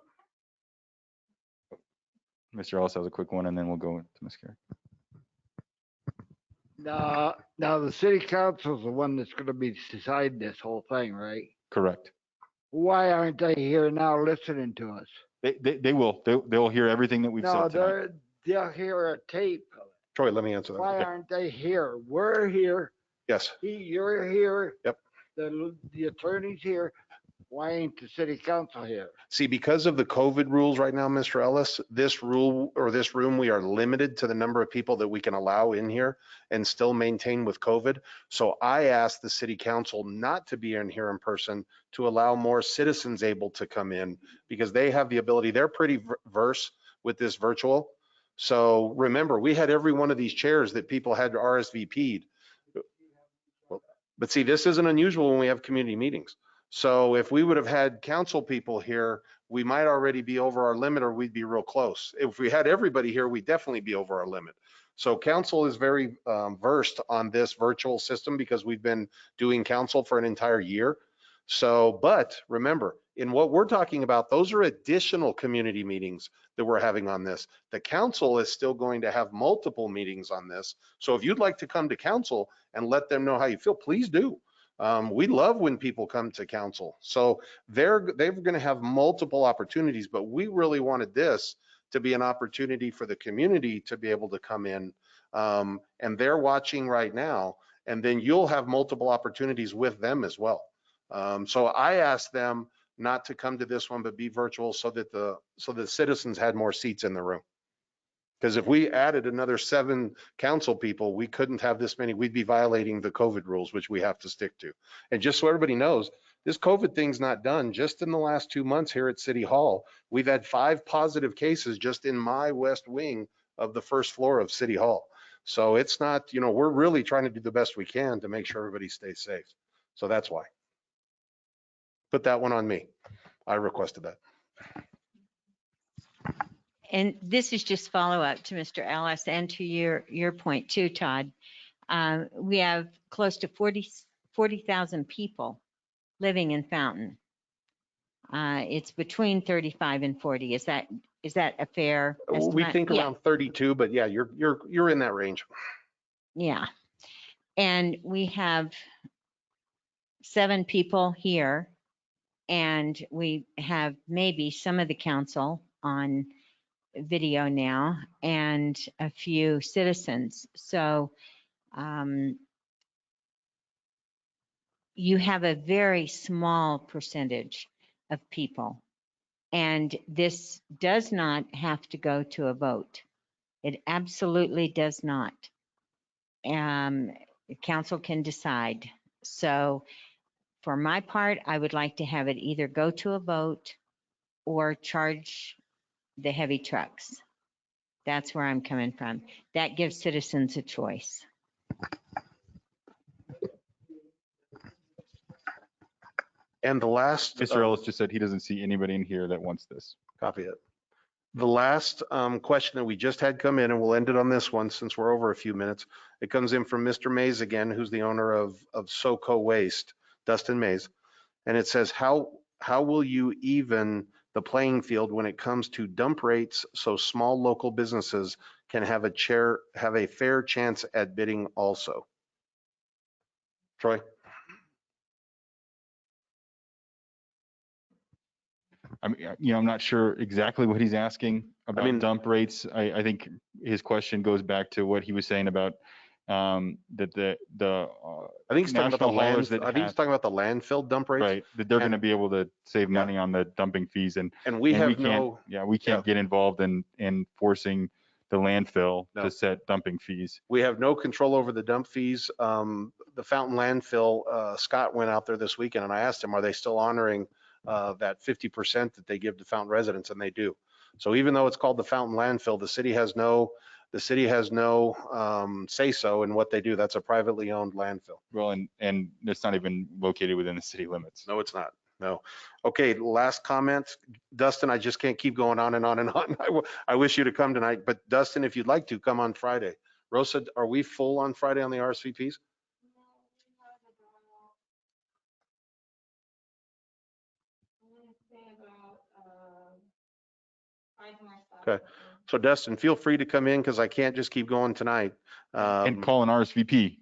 Mr. Ellis has a quick one, and then we'll go to Ms. Carey. Now the city council's the one that's gonna be deciding this whole thing, right? Correct. Why aren't they here now listening to us? They will. They'll hear everything that we've No, said tonight. they'll hear a tape. Troy, let me answer that. Why aren't they here? We're here. Yes. You're here. Yep. The attorney's here. Why ain't the city council here? See, because of the COVID rules right now, Mr. Ellis, this rule or this room, we are limited to the number of people that we can allow in here and still maintain with COVID. So I asked the city council not to be in here in person, to allow more citizens able to come in, because they have the ability. They're pretty versed with this virtual. So remember, we had every one of these chairs that people had RSVP'd. But see, this isn't unusual when we have community meetings. So if we would have had council people here, we might already be over our limit, or we'd be real close. If we had everybody here, we'd definitely be over our limit. So council is very versed on this virtual system, because we've been doing council for an entire year. So, but remember, in what we're talking about, those are additional community meetings that we're having on this. The council is still going to have multiple meetings on this. So if you'd like to come to council and let them know how you feel, please do. We love when people come to council. So they're going to have multiple opportunities, but we really wanted this to be an opportunity for the community to be able to come in. And they're watching right now, and then you'll have multiple opportunities with them as well. So I asked them not to come to this one, but be virtual, so that the citizens had more seats in the room. Because if we added another 7 council people, we couldn't have this many. We'd be violating the COVID rules, which we have to stick to. And just so everybody knows, this COVID thing's not done. Just in the last 2 months here at City Hall, we've had 5 positive cases just in my west wing of the first floor of City Hall. So it's not, we're really trying to do the best we can to make sure everybody stays safe. So that's why. Put that one on me. I requested that. And this is just follow up to Mr. Ellis and to your point too, Todd. We have close to 40,000 people living in Fountain. It's between 35 and 40. Is that a fair estimate? We think around 32, but yeah, you're in that range. Yeah. And we have 7 people here, and we have maybe some of the council on video now, and a few citizens. So you have a very small percentage of people, and this does not have to go to a vote. It absolutely does not. The council can decide. So for my part, I would like to have it either go to a vote or charge the heavy trucks. That's where I'm coming from. That gives citizens a choice. And the last. Mr. Ellis just said he doesn't see anybody in here that wants this. Copy it. The last question that we just had come in, and we'll end it on this one since we're over a few minutes. It comes in from Mr. Mays again, who's the owner of SoCo Waste, Dustin Mays. And it says, how will you even the playing field when it comes to dump rates so small local businesses can have a fair chance at bidding also? Troy? I mean, I'm not sure exactly what he's asking about mean- dump rates. I think his question goes back to what he was saying about that the I think he's talking about the national haulers land. that I think he's talking about the landfill dump rates. right, that they're And- going to be able to save Yeah. money on the dumping fees, and And we and have can't, no, we can't get involved in forcing the landfill No. to set dumping fees. we have no control over the dump fees. The Fountain landfill, Scott went out there this weekend and I asked him, are they still honoring that 50% that they give to Fountain residents? And they do. So even though it's called the Fountain landfill, the city has no say so in what they do. That's a privately owned landfill. Well, and it's not even located within the city limits. No, it's not. No. Okay, last comment. Dustin, I just can't keep going on and on and on. I wish you to come tonight, but Dustin, if you'd like to, come on Friday. Rosa, are we full on Friday on the RSVPs? Okay. So Dustin, feel free to come in because I can't just keep going tonight. And call an RSVP.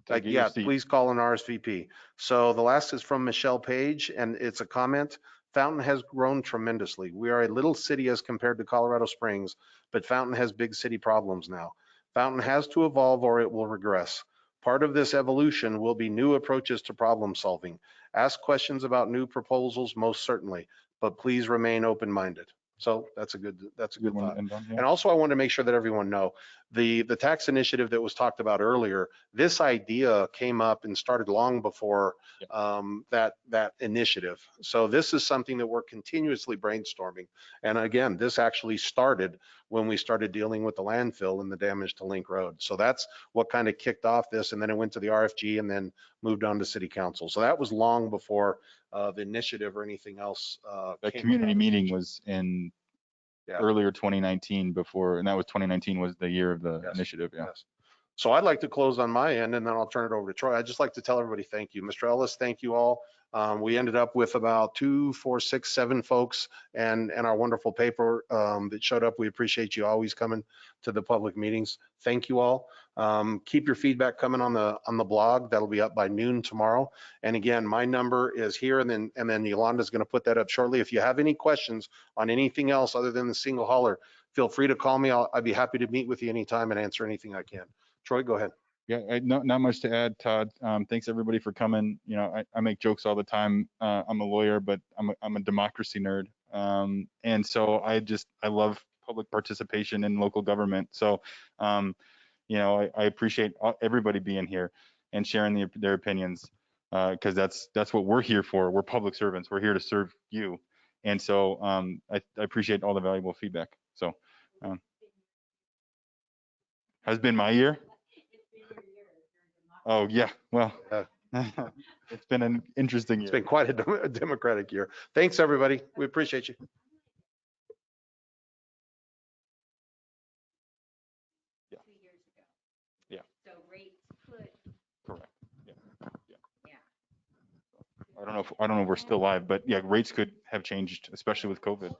to get your Yeah, seat. please call an RSVP. So the last is from Michelle Page, and it's a comment. Fountain has grown tremendously. We are a little city as compared to Colorado Springs, but Fountain has big city problems now. Fountain has to evolve or it will regress. Part of this evolution will be new approaches to problem solving. Ask questions about new proposals, most certainly, but please remain open-minded. So that's a good One thought. to end on, yeah. And also I want to make sure that everyone know the tax initiative that was talked about earlier, this idea came up and started long before that initiative. So this is something that we're continuously brainstorming. And again, this actually started when we started dealing with the landfill and the damage to Link Road. So that's what kind of kicked off this, and then it went to the RFG and then moved on to city council. So that was long before the initiative or anything else. That came community about. meeting was in Yeah. earlier 2019 before, and that was 2019 was the year of the Yes. initiative. Yeah. Yes. So I'd like to close on my end and then I'll turn it over to Troy. I'd just like to tell everybody thank you. Mr. Ellis, thank you all. We ended up with about 2, 4, 6, 7 folks and our wonderful paper that showed up. We appreciate you always coming to the public meetings. Thank you all. Keep your feedback coming on the blog. That'll be up by noon tomorrow. And again, my number is here, and then Yolanda's going to put that up shortly. If you have any questions on anything else other than the single hauler, feel free to call me. I'd be happy to meet with you anytime and answer anything I can. Troy, go ahead. Yeah, not much to add, Todd. Thanks everybody for coming. You know, I make jokes all the time. I'm a lawyer, but I'm a democracy nerd. And so I love public participation in local government. So, you know, I appreciate everybody being here and sharing their opinions, because that's what we're here for. We're public servants. We're here to serve you. And so I appreciate all the valuable feedback. So has been my year. Oh, yeah. Well, it's been an interesting It's year. been quite a democratic year. Thanks, everybody. We appreciate you. Yeah. Yeah. So rates could, Correct. Yeah. yeah. I don't know if we're still live, but yeah, rates could have changed, especially with COVID.